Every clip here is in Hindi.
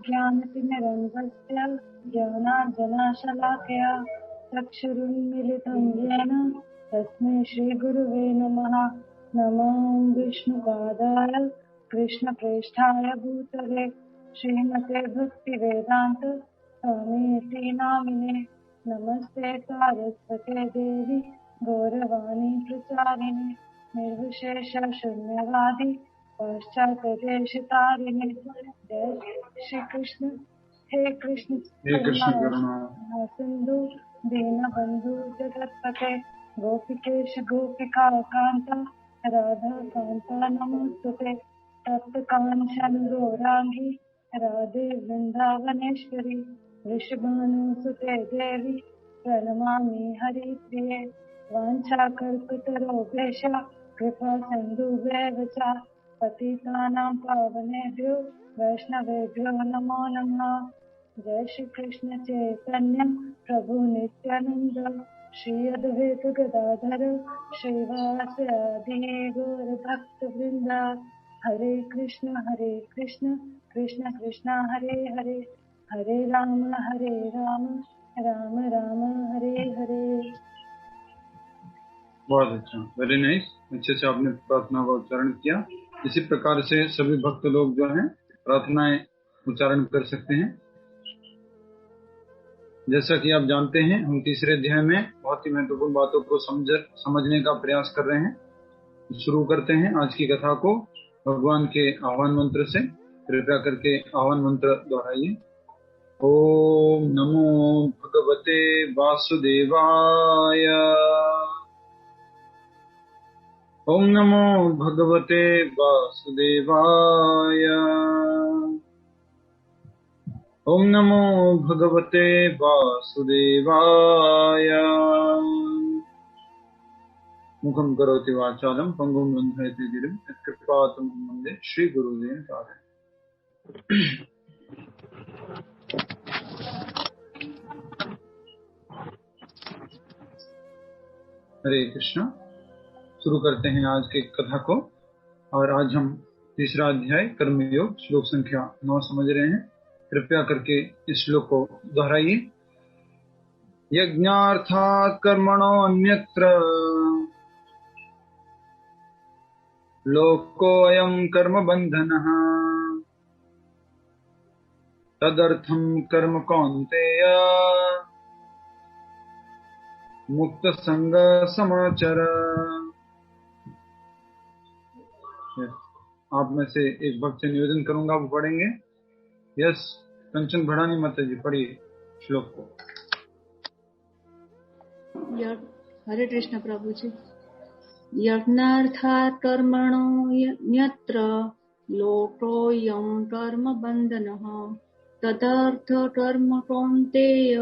ज्ञानतिमिरन्धस्य ज्ञानाञ्जनशलाकया चक्षुरुन्मीलितं येन तस्मै श्रीगुरुवे नमः। नमो विष्णुपादाय कृष्णप्रेष्ठाय भूतले श्रीमते भक्तिवेदान्त स्वामीति नामिने। नमस्ते सारस्वते देवी गौरवाणी प्रचारिणे निर्विशेष शून्यवादी पाश्चात्यदेशतारिणे। जय श्री कृष्ण। हे कृष्ण करुणा सिंधु दीनबंधु जगत्पते गोपिकेश गोपिका कांता राधा कांता नमोस्तुते। तप्त कांचन गौरांगी राधे वृंदावनेश्वरी वृषभानुसुते देवी प्रणमामि हरिप्रिये। वाञ्छाकल्पतरुभ्यश्च कृपा सिन्धुभ्येव च पतितानां पावनेभ्यो वैष्णवेभ्यो नमो नमः। जय श्री कृष्ण चैतन्य प्रभु नित्यानंद श्री अद्वैत गदाधर श्रीवासादि गौर भक्त वृंद। हरे कृष्ण कृष्ण कृष्ण हरे हरे हरे राम राम राम हरे हरे। बहुत अच्छा, वेरी नाइस। अच्छे से आपने प्रार्थना का उच्चारण किया। इसी प्रकार से सभी भक्त लोग जो हैं प्रार्थनाएं उच्चारण कर सकते हैं। जैसा कि आप जानते हैं, हम तीसरे अध्याय में बहुत ही महत्वपूर्ण बातों को समझने का प्रयास कर रहे हैं। शुरू करते हैं आज की कथा को भगवान के आह्वान मंत्र से। कृपया करके आह्वान मंत्र दोहराइए। ओम नमो भगवते वासुदेवाय। ओम नमो भगवते वासुदेवाय। ओम नमो भगवते वासुदेवाय। मुखं करोति वाचालं पंगुं लंघयति गिरिं यत्कृपातमहं वन्दे श्रीगुरुदेव तारकं। हरे कृष्णा। शुरू करते हैं आज की कथा को। और आज हम तीसरा अध्याय कर्मयोग श्लोक संख्या 9 समझ रहे हैं। कृपया करके इस श्लोक को दोहराइए। यज्ञार्थात् कर्मणो अन्यत्र लोकोऽयं कर्म बन्धनः तदर्थं कर्म कौन्तेय मुक्त संग समाचर। आप में से एक भक्त से निवेदन करूंगा, वो पढ़ेंगे। यस, कंचन भड़ानी माता जी पढ़िए श्लोक को। हरे कृष्ण प्रभु जी। यज्ञार्थात् कर्मणो अन्यत्र लोकोऽयं कर्म बन्धनः तदर्थ कर्म कौन्तेय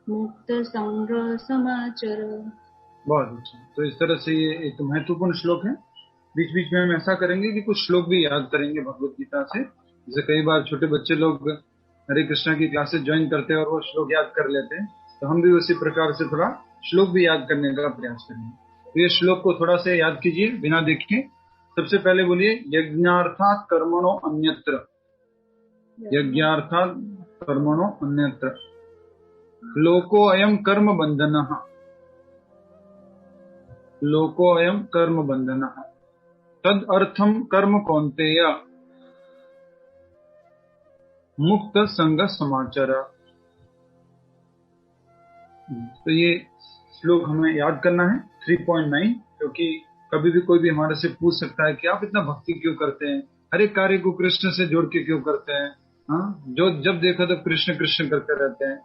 मुक्त संग समाचर। बहुत अच्छा। तो इस तरह से ये एक महत्वपूर्ण श्लोक है। बीच बीच में हम ऐसा करेंगे कि कुछ श्लोक भी याद करेंगे भगवत गीता से। जैसे कई बार छोटे बच्चे लोग हरे कृष्णा की क्लासेस ज्वाइन करते हैं और वो श्लोक याद कर लेते हैं, तो हम भी उसी प्रकार से थोड़ा श्लोक भी याद करने का प्रयास करेंगे। तो ये श्लोक को थोड़ा से याद कीजिए बिना देखे। सबसे पहले बोलिए यज्ञार्थात् कर्मणो अन्यत्र। यज्ञार्थात् कर्मणो अन्यत्र लोकोऽयं कर्म बन्धनः। लोकोऽयं कर्म बन्धनः तद अर्थम कर्म कौन्तेय मुक्त संग समाचर। तो ये श्लोक हमें याद करना है 3.9, क्योंकि कभी भी कोई भी हमारे से पूछ सकता है कि आप इतना भक्ति क्यों करते हैं, हर एक कार्य को कृष्ण से जोड़ के क्यों करते हैं। हाँ, जो जब देखो तो कृष्ण कृष्ण करते रहते हैं।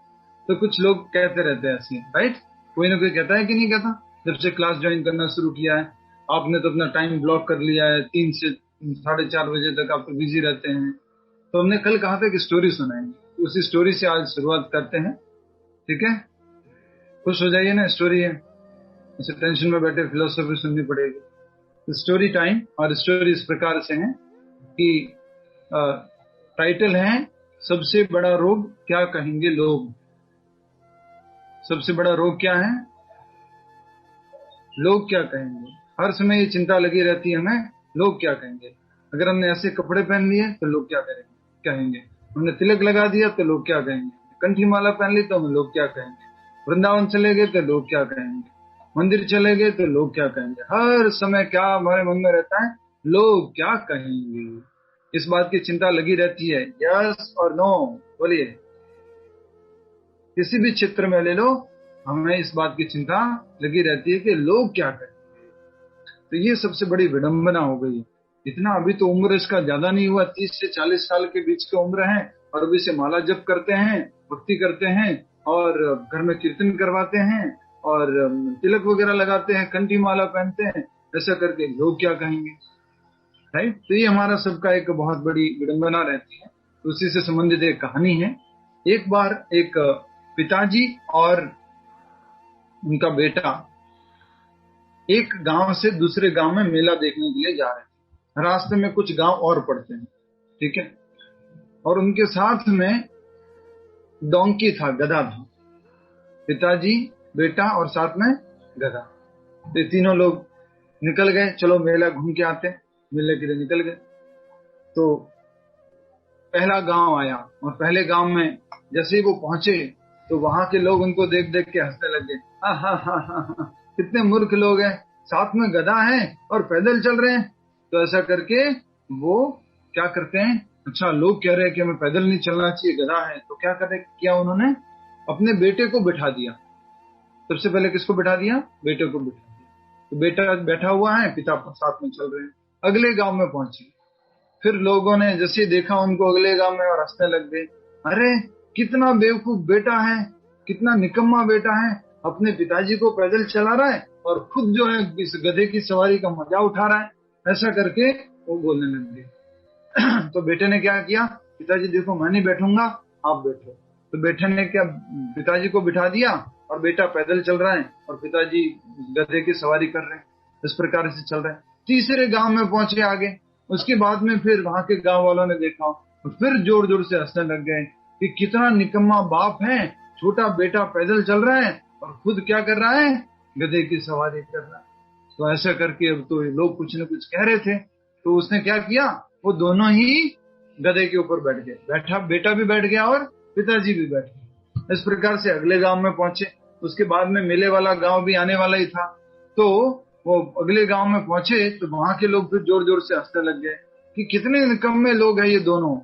तो कुछ लोग कहते रहते हैं ऐसे, राइट? कोई ना कोई कहता है कि नहीं कहता? जब से क्लास ज्वाइन करना शुरू किया है आपने तो अपना टाइम ब्लॉक कर लिया है, 3 से 4:30 बजे तक आप तो बिजी रहते हैं। तो हमने कल कहा था कि स्टोरी सुनाएंगे, उसी स्टोरी से आज शुरुआत करते हैं। ठीक है, खुश हो जाइए ना, स्टोरी है, ऐसे टेंशन में बैठे फिलोसफी सुननी पड़ेगी। तो स्टोरी टाइम। और स्टोरी इस प्रकार से है कि टाइटल है सबसे बड़ा रोग क्या कहेंगे लोग। सबसे बड़ा रोग क्या है? लोग क्या कहेंगे। हर समय ये चिंता लगी रहती है हमें, लोग क्या कहेंगे। अगर हमने ऐसे कपड़े पहन लिए तो लोग क्या कहेंगे। हमने तिलक लगा दिया तो लोग क्या कहेंगे, कंठी माला पहन ली तो लोग क्या कहेंगे, वृंदावन चले गए तो लोग क्या कहेंगे, मंदिर चले गए तो लोग क्या कहेंगे। हर समय क्या हमारे मन में रहता है, लोग क्या कहेंगे, इस बात की चिंता लगी रहती है। यस और नो बोलिए, किसी भी क्षेत्र में ले लो, हमें इस बात की चिंता लगी रहती है कि लोग क्या कहेंगे। तो ये सबसे बड़ी विडंबना हो गई है। इतना अभी तो उम्र इसका ज्यादा नहीं हुआ, 30 से 40 साल के बीच की उम्र है, और अभी से माला जप करते हैं, भक्ति करते हैं, और घर में कीर्तन करवाते हैं, और तिलक वगैरह लगाते हैं, कंठी माला पहनते हैं, ऐसा करके लोग क्या कहेंगे, राइट। तो ये हमारा सबका एक बहुत बड़ी विडंबना रहती है। तो उसी से संबंधित एक कहानी है। एक बार एक पिताजी और उनका बेटा एक गांव से दूसरे गांव में मेला देखने के लिए जा रहे थे। रास्ते में कुछ गांव और पड़ते हैं, ठीक है, और उनके साथ में डोंकी था, गधा था। पिताजी, बेटा और साथ में गधा। तो तीनों लोग निकल गए, चलो मेला घूम के आते, मेले के लिए निकल गए। तो पहला गांव आया, और पहले गांव में जैसे ही वो पहुंचे तो वहां के लोग उनको देख देख के हंसने लगे। कितने मूर्ख लोग हैं, साथ में गधा है और पैदल चल रहे हैं। तो ऐसा करके वो क्या करते हैं, अच्छा लोग कह रहे हैं कि हमें पैदल नहीं चलना चाहिए, गधा है, तो क्या किया उन्होंने, अपने बेटे को बिठा दिया। सबसे पहले किसको बिठा दिया, बेटे को बिठा दिया। तो बेटा बैठा हुआ है, पिता साथ में चल रहे हैं। अगले गांव में पहुंचे, फिर लोगों ने जैसे देखा उनको अगले गांव में, और हंसने लग गए। अरे कितना बेवकूफ बेटा है, कितना निकम्मा बेटा है, अपने पिताजी को पैदल चला रहा है और खुद जो है इस गधे की सवारी का मजा उठा रहा है। ऐसा करके वो बोलने लग गए। तो बेटे ने क्या किया, पिताजी देखो मैं नहीं बैठूंगा, आप बैठो। तो बेटे ने क्या, पिताजी को बिठा दिया, और बेटा पैदल चल रहा है और पिताजी गधे की सवारी कर रहे हैं। इस प्रकार से चल रहा है। तीसरे गांव में पहुंचे आगे, उसके बाद में फिर वहां के गांव वालों ने देखा और फिर जोर जोर से हंसने लग गए कि कितना निकम्मा बाप है, छोटा बेटा पैदल चल रहा है और खुद क्या कर रहा है, गधे की सवारी कर रहा है। तो ऐसा करके अब तो लोग कुछ न कुछ कह रहे थे, तो उसने क्या किया, वो दोनों ही गधे के ऊपर बैठ गए। बैठा बेटा भी बैठ गया और पिताजी भी बैठ गए। इस प्रकार से अगले गांव में पहुंचे। उसके बाद में मेले वाला गांव भी आने वाला ही था। तो वो अगले गांव में पहुंचे तो वहां के लोग फिर जोर जोर से हंसने लग गए कि कितने निकम्मे लोग हैं ये दोनों,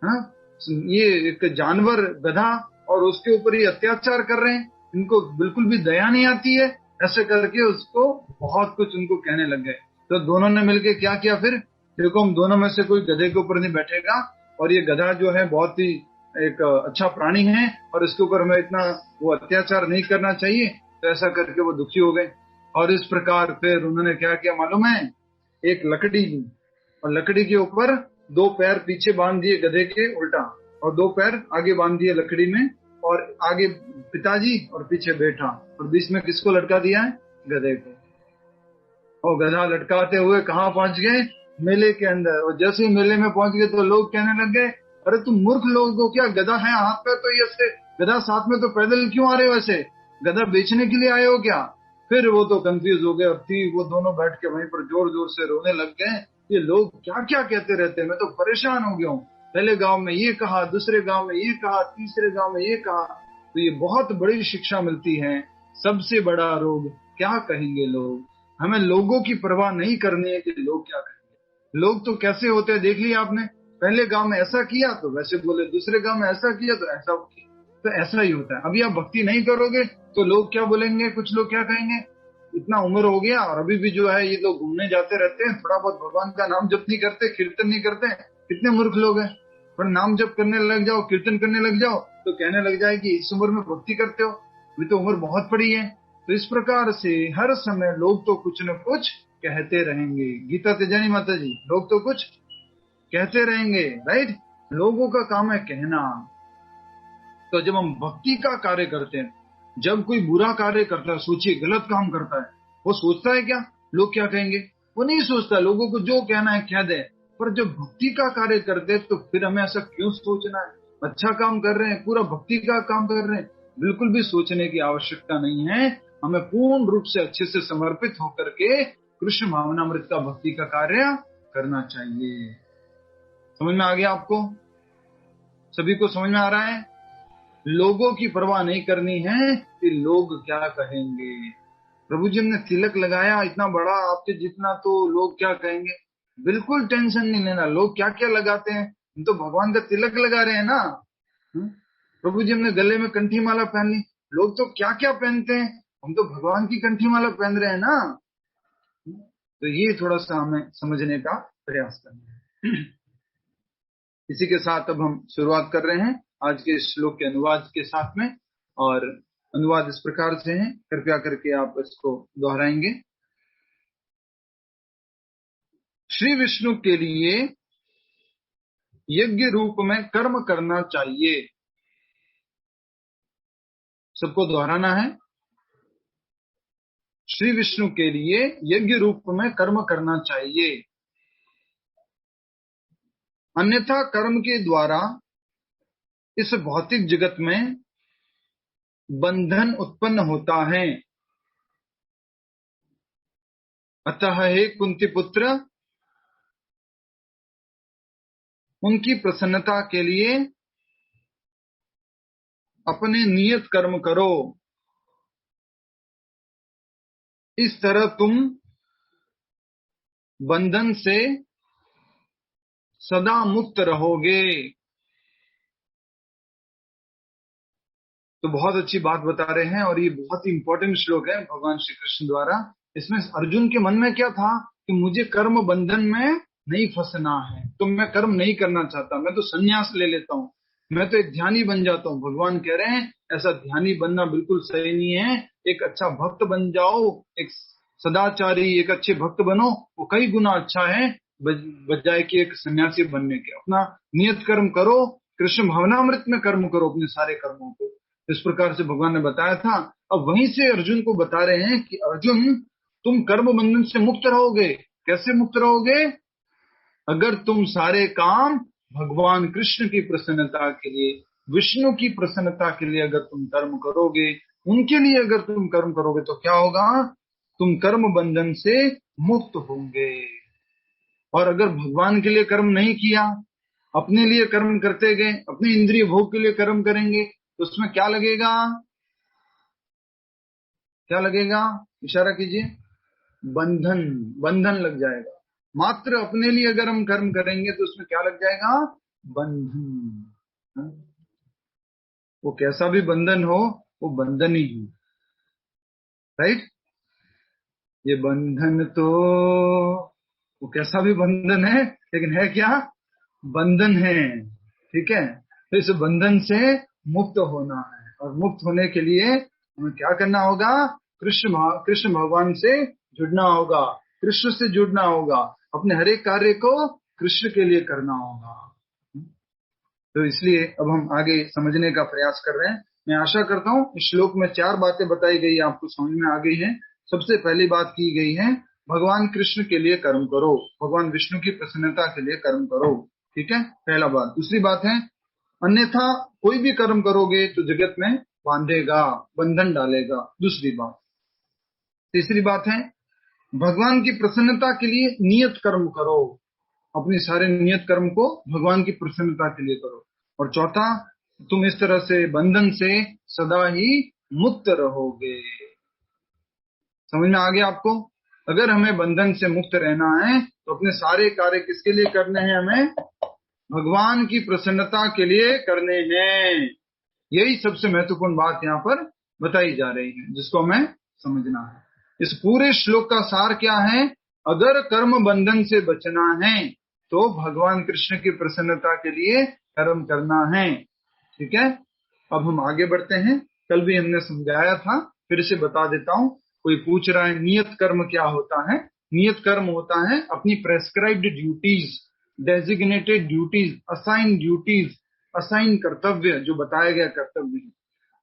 हाँ, ये एक जानवर गधा और उसके ऊपर ये अत्याचार कर रहे हैं, इनको बिल्कुल भी दया नहीं आती है। ऐसे करके उसको बहुत कुछ उनको कहने लग गए। तो दोनों ने मिलकर क्या किया, फिर देखो हम दोनों में से कोई गधे के ऊपर नहीं बैठेगा, और ये गधा जो है बहुत ही एक अच्छा प्राणी है और इसके ऊपर हमें इतना वो अत्याचार नहीं करना चाहिए। तो ऐसा करके वो दुखी हो गए। और इस प्रकार फिर उन्होंने क्या किया मालूम है, एक लकड़ी ली और लकड़ी के ऊपर 2 पैर पीछे बांध दिए गधे के उल्टा, और 2 पैर आगे बांध दिए लकड़ी में, और आगे पिताजी और पीछे बेटा, और बीच में किसको लटका दिया है, गधे को। और गधा लटकाते हुए कहाँ पहुंच गए, मेले के अंदर। और जैसे ही मेले में पहुंच गए तो लोग कहने लग गए, अरे तुम मूर्ख लोग हो क्या, गधा है हाथ पे तो ये से गधा साथ में तो पैदल क्यों आ रहे हो, ऐसे गधा बेचने के लिए आए हो क्या। फिर वो तो कंफ्यूज हो गए और फिर वो दोनों बैठ के वहीं पर जोर जोर से रोने लग गए। ये लोग क्या क्या कहते रहते हैं, मैं तो परेशान हो गया हूँ। पहले गांव में ये कहा, दूसरे गांव में ये कहा, तीसरे गांव में ये कहा। तो ये बहुत बड़ी शिक्षा मिलती है। सबसे बड़ा रोग क्या कहेंगे लोग। हमें लोगों की परवाह नहीं करनी है कि लोग क्या कहेंगे। लोग तो कैसे होते हैं देख लिया आपने, पहले गांव में ऐसा किया तो वैसे बोले, दूसरे गांव में ऐसा किया तो ऐसा किया। तो ऐसा ही होता है। अभी आप भक्ति नहीं करोगे तो लोग क्या बोलेंगे, कुछ लोग क्या कहेंगे। इतना उम्र हो गया और अभी भी जो है ये लोग घूमने जाते रहते हैं, थोड़ा बहुत भगवान का नाम जप नहीं करते, कीर्तन नहीं करते। कितने मूर्ख लोग हैं। पर नाम जप करने लग जाओ, कीर्तन करने लग जाओ तो कहने लग जाए कि इस उम्र में भक्ति करते हो, अभी तो उम्र बहुत बड़ी है। तो इस प्रकार से हर समय लोग तो कुछ न कुछ कहते रहेंगे। गीता तेजानी माता जी, लोग तो कुछ कहते रहेंगे, राइट। लोगों का काम है कहना। तो जब हम भक्ति का कार्य करते हैं, जब कोई बुरा कार्य करता है, सोचिए गलत काम करता है, वो सोचता है क्या लोग क्या कहेंगे, वो नहीं सोचता। लोगों को जो कहना है कह दे। पर जब भक्ति का कार्य करते हैं तो फिर हमें ऐसा क्यों सोचना है। अच्छा काम कर रहे हैं, पूरा भक्ति का काम कर रहे हैं, बिल्कुल भी सोचने की आवश्यकता नहीं है। हमें पूर्ण रूप से अच्छे से समर्पित होकर के कृष्ण भावनामृत का भक्ति का कार्य करना चाहिए। समझ में आ गया आपको। सभी को समझ में आ रहा है? लोगों की परवाह नहीं करनी है कि लोग क्या कहेंगे। प्रभु जी हमने तिलक लगाया इतना बड़ा आपके जितना, तो लोग क्या कहेंगे? बिल्कुल टेंशन नहीं लेना। लोग क्या क्या लगाते हैं, हम तो भगवान का तिलक लगा रहे हैं ना। प्रभु जी हमने गले में कंठी माला पहन ली, लोग तो क्या क्या पहनते हैं, हम तो भगवान की कंठी माला पहन रहे हैं ना। तो ये थोड़ा सा हमें समझने का प्रयास करना है। इसी के साथ अब हम शुरुआत कर रहे हैं आज के श्लोक के अनुवाद के साथ में। और अनुवाद इस प्रकार से है, कृपया करके आप इसको दोहराएंगे। श्री विष्णु के लिए यज्ञ रूप में कर्म करना चाहिए। सबको दोहराना है। श्री विष्णु के लिए यज्ञ रूप में कर्म करना चाहिए, अन्यथा कर्म के द्वारा इस भौतिक जगत में बंधन उत्पन्न होता है। अतः हे कुंती पुत्र, उनकी प्रसन्नता के लिए अपने नियत कर्म करो। इस तरह तुम बंधन से सदा मुक्त रहोगे। तो बहुत अच्छी बात बता रहे हैं और ये बहुत ही इंपॉर्टेंट श्लोक है भगवान श्री कृष्ण द्वारा। इसमें अर्जुन के मन में क्या था कि मुझे कर्म बंधन में नहीं फंसना है, तो मैं कर्म नहीं करना चाहता, मैं तो संन्यास ले लेता हूँ, मैं तो एक ध्यानी बन जाता हूँ। भगवान कह रहे हैं ऐसा ध्यानी बनना बिल्कुल सही नहीं है। एक अच्छा भक्त बन जाओ, एक सदाचारी, एक अच्छे भक्त बनो, वो कई गुना अच्छा है बजाय कि एक सन्यासी बनने के। अपना नियत कर्म करो, कृष्ण भावनामृत में कर्म करो अपने सारे कर्मों को। इस प्रकार से भगवान ने बताया था। अब वहीं से अर्जुन को बता रहे हैं कि अर्जुन, तुम कर्म बंधन से मुक्त रहोगे। कैसे मुक्त रहोगे? अगर तुम सारे काम भगवान कृष्ण की प्रसन्नता के लिए, विष्णु की प्रसन्नता के लिए अगर तुम कर्म करोगे, उनके लिए अगर तुम कर्म करोगे, तो क्या होगा? तुम कर्म बंधन से मुक्त होंगे। और अगर भगवान के लिए कर्म नहीं किया, अपने लिए कर्म करते गए, अपने इंद्रिय भोग के लिए कर्म करेंगे, तो उसमें क्या लगेगा? क्या लगेगा? इशारा कीजिए। बंधन, बंधन लग जाएगा। मात्र अपने लिए अगर हम कर्म करेंगे तो उसमें क्या लग जाएगा? बंधन। वो कैसा भी बंधन हो, वो बंधन ही है, राइट? ये बंधन तो वो कैसा भी बंधन है, लेकिन है क्या? बंधन है। ठीक है, तो इस बंधन से मुक्त होना है। और मुक्त होने के लिए हमें क्या करना होगा? कृष्ण भगवान से जुड़ना होगा, कृष्ण से जुड़ना होगा, अपने हर एक कार्य को कृष्ण के लिए करना होगा। तो इसलिए अब हम आगे समझने का प्रयास कर रहे हैं। मैं आशा करता हूँ इस श्लोक में 4 बातें बताई गई, आपको समझ में आ गई है। सबसे पहली बात की गई है, भगवान कृष्ण के लिए कर्म करो, भगवान विष्णु की प्रसन्नता के लिए कर्म करो। ठीक है, पहला बात। दूसरी बात है, अन्यथा कोई भी कर्म करोगे तो जगत में बांधेगा, बंधन डालेगा। दूसरी बात। तीसरी बात है, भगवान की प्रसन्नता के लिए नियत कर्म करो, अपने सारे नियत कर्म को भगवान की प्रसन्नता के लिए करो। और चौथा, तुम इस तरह से बंधन से सदा ही मुक्त रहोगे। समझ में आ गया आपको? अगर हमें बंधन से मुक्त रहना है तो अपने सारे कार्य किसके लिए करने हैं? हमें भगवान की प्रसन्नता के लिए करने हैं। यही सबसे महत्वपूर्ण बात यहाँ पर बताई जा रही है, जिसको हमें समझना है। इस पूरे श्लोक का सार क्या है? अगर कर्म बंधन से बचना है तो भगवान कृष्ण की प्रसन्नता के लिए कर्म करना है। ठीक है, अब हम आगे बढ़ते हैं। कल भी हमने समझाया था, फिर से बता देता हूँ। कोई पूछ रहा है नियत कर्म क्या होता है? नियत कर्म होता है अपनी prescribed duties, designated duties, assign duties, assign कर्तव्य, जो बताया गया कर्तव्य है।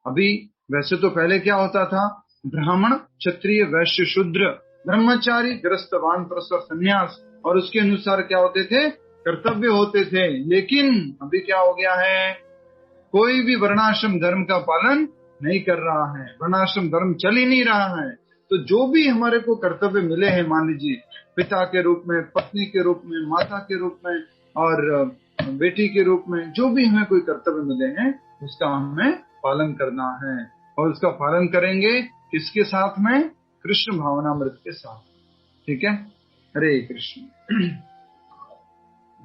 अभी वैसे तो पहले क्या होता था? ब्राह्मण, क्षत्रिय, वैश्य, शूद्र, ब्रह्मचारी, गृहस्थ, वानप्रस्थ, संन्यास, और उसके अनुसार क्या होते थे? कर्तव्य होते थे। लेकिन अभी क्या हो गया है? कोई भी वर्णाश्रम धर्म का पालन नहीं कर रहा है, वर्णाश्रम धर्म चल ही नहीं रहा है। तो जो भी हमारे को कर्तव्य मिले हैं, मान लीजिए पिता के रूप में, पत्नी के रूप में, माता के रूप में, और बेटी के रूप में, जो भी हमें कोई कर्तव्य मिले हैं उसका हमें पालन करना है। और उसका पालन करेंगे किसके साथ में? कृष्ण भावनामृत के साथ। ठीक है, हरे कृष्ण।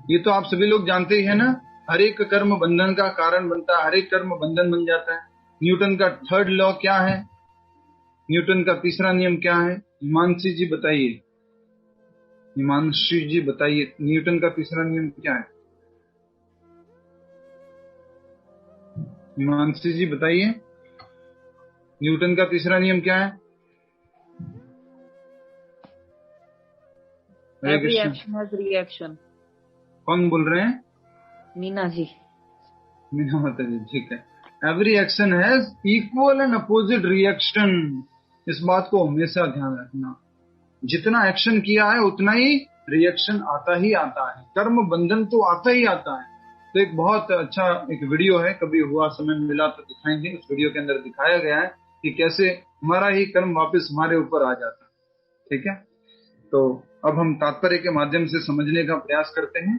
ये तो आप सभी लोग जानते ही है ना, हर एक कर्म बंधन का कारण बनता है, हर एक कर्म बंधन बन जाता है। न्यूटन का थर्ड लॉ क्या है? न्यूटन का तीसरा नियम क्या है? हिमांशी जी बताइए, हिमांशी जी बताइए, न्यूटन का तीसरा नियम क्या है? हिमांशी जी बताइए, न्यूटन का तीसरा नियम क्या है? Every action has reaction. कौन बोल रहे हैं? मीना जी। मीना माता जी, ठीक है। Every action has equal and opposite reaction. इस बात को हमेशा ध्यान रखना, जितना एक्शन किया है उतना ही रिएक्शन आता ही आता है, कर्म बंधन तो आता ही आता है। तो एक बहुत अच्छा एक वीडियो है, कभी हुआ समय मिला तो दिखाएंगे। उस वीडियो के अंदर दिखाया गया है कि कैसे हमारा ही कर्म वापस हमारे ऊपर आ जाता है। ठीक है, तो अब हम तात्पर्य के माध्यम से समझने का प्रयास करते हैं।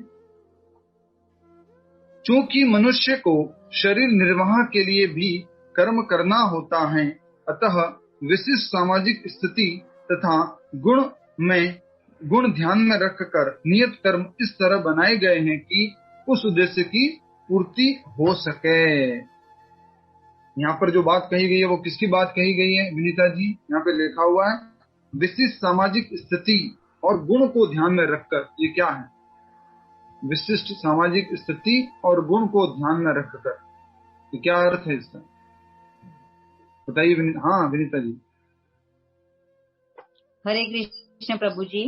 चूंकि मनुष्य को शरीर निर्वाह के लिए भी कर्म करना होता है, अतः विशिष्ट सामाजिक स्थिति तथा गुण ध्यान में रखकर नियत कर्म इस तरह बनाए गए हैं कि उस उद्देश्य की पूर्ति हो सके। यहाँ पर जो बात कही गई है वो किसकी बात कही गई है विनीता जी? यहाँ पे लिखा हुआ है विशिष्ट सामाजिक स्थिति और गुण को ध्यान में रखकर। ये क्या है? विशिष्ट सामाजिक स्थिति और गुण को ध्यान में रखकर, तो क्या अर्थ है इसका? बताइए। हाँ विनीता जी। हरे कृष्ण प्रभु जी।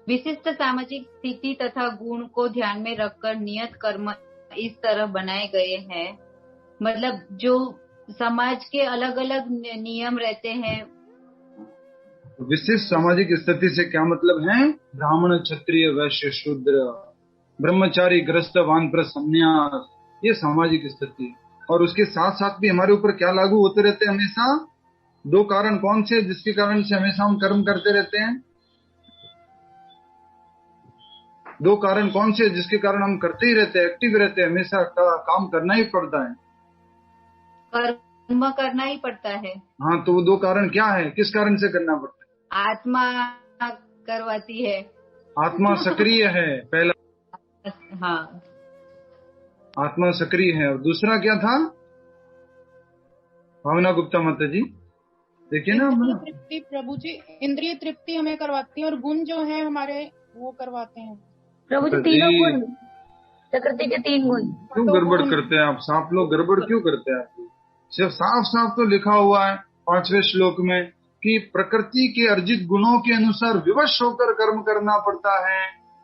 विशिष्ट सामाजिक स्थिति तथा गुण को ध्यान में रखकर नियत कर्म इस तरह बनाए गए हैं, मतलब जो समाज के अलग अलग नियम रहते हैं। विशिष्ट सामाजिक स्थिति से क्या मतलब है? ब्राह्मण, क्षत्रिय, वैश्य, शूद्र, ब्रह्मचारी, गृहस्थ, वानप्रस्थ, संन्यास, ये सामाजिक स्थिति। और उसके साथ साथ भी हमारे ऊपर क्या लागू होते रहते हैं हमेशा? दो कारण कौन से जिसके कारण से हमेशा हम कर्म करते रहते हैं? दो कारण कौन से जिसके कारण हम करते ही रहते हैं, एक्टिव रहते हैं, हमेशा काम करना ही पड़ता है, कर्म करना ही पड़ता है। हाँ, तो वो दो कारण क्या है? किस कारण से करना पड़ता है? आत्मा करवाती है, आत्मा सक्रिय है पहला। हाँ, आत्मा सक्रिय है। और दूसरा क्या था भावना गुप्ता माता जी? देखिए ना, तृप्ति प्रभु जी, इंद्रिय तृप्ति हमें करवाती है और गुण जो है हमारे वो करवाते हैं प्रभु जी। तीनों गुण, प्रकृति के 3 गुण। क्यों गड़बड़ करते हैं आप लोग? गड़बड़ क्यों करते हैं आप? सिर्फ साफ साफ तो लिखा हुआ है 5वें श्लोक में कि प्रकृति के अर्जित गुणों के अनुसार विवश होकर कर्म करना पड़ता है,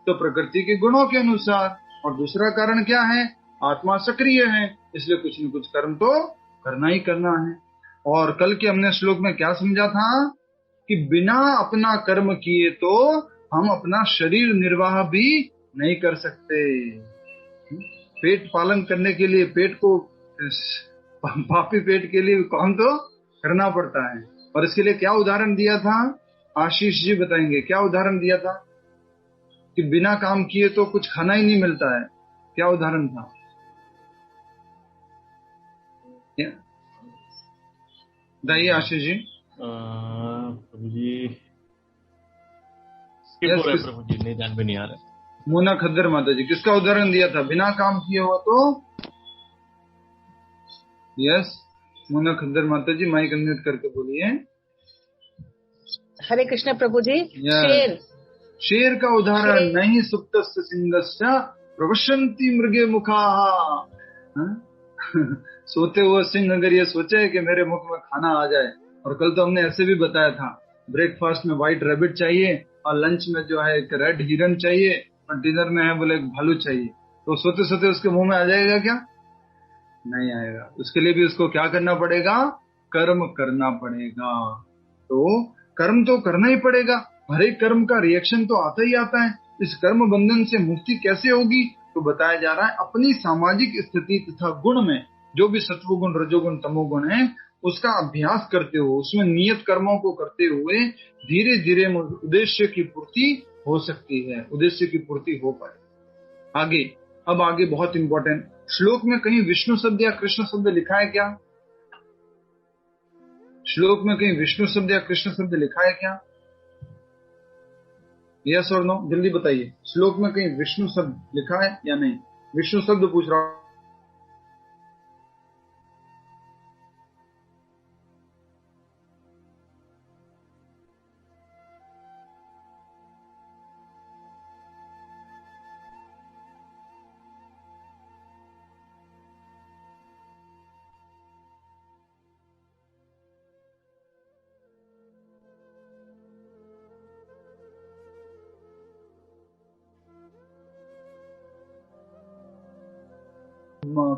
तो प्रकृति के गुणों के अनुसार। और दूसरा कारण क्या है? आत्मा सक्रिय है, इसलिए कुछ न कुछ कर्म तो करना ही करना है। और कल के हमने श्लोक में क्या समझा था कि बिना अपना कर्म किए तो हम अपना शरीर निर्वाह भी नहीं कर सकते। पेट पालन करने के लिए, पेट को, पापी पेट के लिए काम तो करना पड़ता है। और इसके लिए क्या उदाहरण दिया था? आशीष जी बताएंगे क्या उदाहरण दिया था कि बिना काम किए तो कुछ खाना ही नहीं मिलता है। क्या उदाहरण था? बताइए आशीष जी। प्रभु जी प्रभु जी, नहीं ध्यान में नहीं आ रहा। मोना खद्दर माता जी, किसका उदाहरण दिया था बिना काम किए हुआ तो? यस, मोना खद्दर माता जी, माइक अनम्यूट करके बोलिए। हरे कृष्ण प्रभु जी। शेर का उदाहरण, नहीं सुप्तस्य सिंहस्य प्रवशन्ति मृगे मुखाः। सोते हुए सिंह अगर ये सोचे कि मेरे मुख में खाना आ जाए, और कल तो हमने ऐसे भी बताया था ब्रेकफास्ट में व्हाइट रैबिट चाहिए और लंच में जो है एक रेड हिरन चाहिए और डिनर में है बोले एक भालू चाहिए, तो सोते सोते उसके मुंह में आ जाएगा क्या? नहीं आएगा। उसके लिए भी उसको क्या करना पड़ेगा? कर्म करना पड़ेगा। तो कर्म तो करना ही पड़ेगा, हर एक कर्म का रिएक्शन तो आता ही आता है। इस कर्म बंधन से मुक्ति कैसे होगी? तो बताया जा रहा है अपनी सामाजिक स्थिति तथा गुण में जो भी सत्वगुण, रजोगुण, तमोगुण है उसका अभ्यास करते हुए, उसमें नियत कर्मों को करते हुए धीरे धीरे उद्देश्य की पूर्ति हो सकती है, उद्देश्य की पूर्ति हो पाए। आगे अब आगे बहुत इंपॉर्टेंट, श्लोक में कहीं विष्णु शब्द या कृष्ण शब्द लिखा है क्या? श्लोक में कहीं विष्णु शब्द या कृष्ण शब्द लिखा है क्या? यस और नो, जल्दी बताइए। श्लोक में कहीं विष्णु शब्द लिखा है या नहीं? विष्णु शब्द पूछ रहा हूं।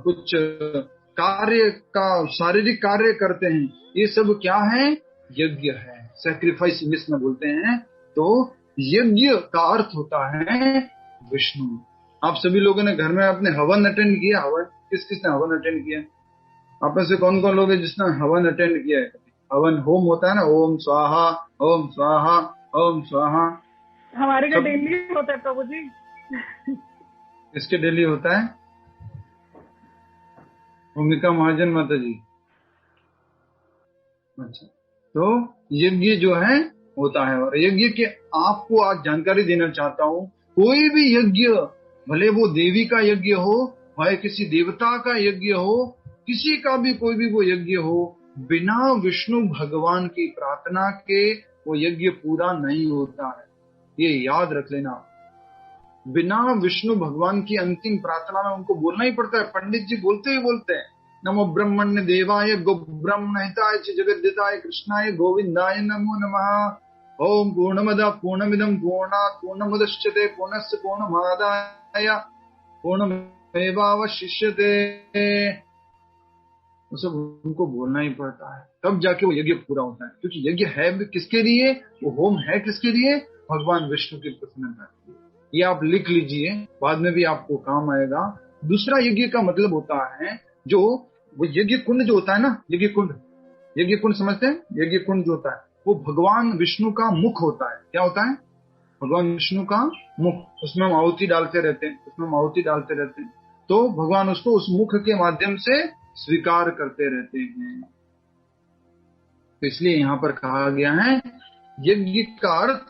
कुछ कार्य का, शारीरिक कार्य करते हैं, ये सब क्या है? यज्ञ है, सैक्रिफाइस इंग्लिश में बोलते हैं। तो यज्ञ का अर्थ होता है विष्णु। आप सभी लोगों ने घर में अपने हवन अटेंड किया? हवन किस किसने हवन अटेंड किया? आप में से कौन कौन लोग हैं जिसने हवन अटेंड किया है? हवन होम होता है ना, ओम स्वाहा ओम स्वाहा ओम स्वाहा। हमारे का डेली होता है प्रभु जी। किसके डेली होता है? भूमिका महाजन माता जी। अच्छा, तो यज्ञ जो है होता है, और यज्ञ के आपको आज जानकारी देना चाहता हूं, कोई भी यज्ञ, भले वो देवी का यज्ञ हो, भले किसी देवता का यज्ञ हो, किसी का भी कोई भी वो यज्ञ हो, बिना विष्णु भगवान की प्रार्थना के वो यज्ञ पूरा नहीं होता है। ये याद रख लेना। बिना विष्णु भगवान की अंतिम प्रार्थना में उनको बोलना ही पड़ता है। पंडित जी बोलते ही बोलते हैं, नमो ब्रह्मण्य देवाय गो ब्रह्म हिताय च जगद्दिताय कृष्णाय गोविंदाय नमो नमः। ओम पूर्णमद पूर्णमिदं पूर्णात् पूर्णमुदच्यते पूर्णस्य पूर्णमादाय पूर्णमेवावशिष्यते। सब उनको बोलना ही पड़ता है, तब जाके वो यज्ञ पूरा होता है। क्योंकि यज्ञ है किसके लिए? वो होम है किसके लिए? भगवान विष्णु की प्रसन्नता के लिए। ये आप लिख लीजिए, बाद में भी आपको काम आएगा। दूसरा यज्ञ का मतलब होता है जो वो यज्ञ कुंड जो होता है ना, यज्ञ कुंड समझते हैं? यज्ञ कुंड जो होता है वो भगवान विष्णु का मुख होता है। क्या होता है? भगवान विष्णु का मुख। उसमें हम आहुति डालते रहते हैं, तो भगवान उसको उस मुख के माध्यम से स्वीकार करते रहते हैं। तो इसलिए यहाँ पर कहा गया है यज्ञ का अर्थ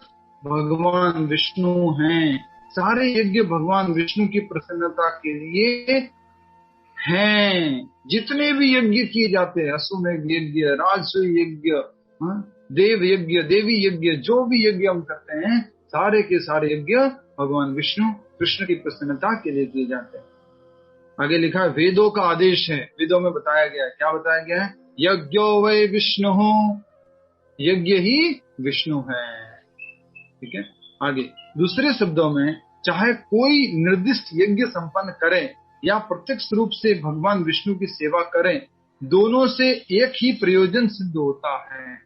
भगवान विष्णु हैं। सारे यज्ञ भगवान विष्णु की प्रसन्नता के लिए हैं। जितने भी यज्ञ किए जाते हैं, अश्वमेध यज्ञ, राजसूय यज्ञ, देव यज्ञ, देवी यज्ञ, जो भी यज्ञ हम करते हैं, सारे के सारे यज्ञ भगवान विष्णु कृष्ण की प्रसन्नता के लिए किए जाते हैं। आगे लिखा है वेदों का आदेश है। वेदों में बताया गया है, क्या बताया गया है? यज्ञो वै विष्णु, यज्ञ ही विष्णु है। ठीक है, आगे दूसरे शब्दों में, चाहे कोई निर्दिष्ट यज्ञ संपन्न करें या प्रत्यक्ष रूप से भगवान विष्णु की सेवा करें, दोनों से एक ही प्रयोजन सिद्ध होता है।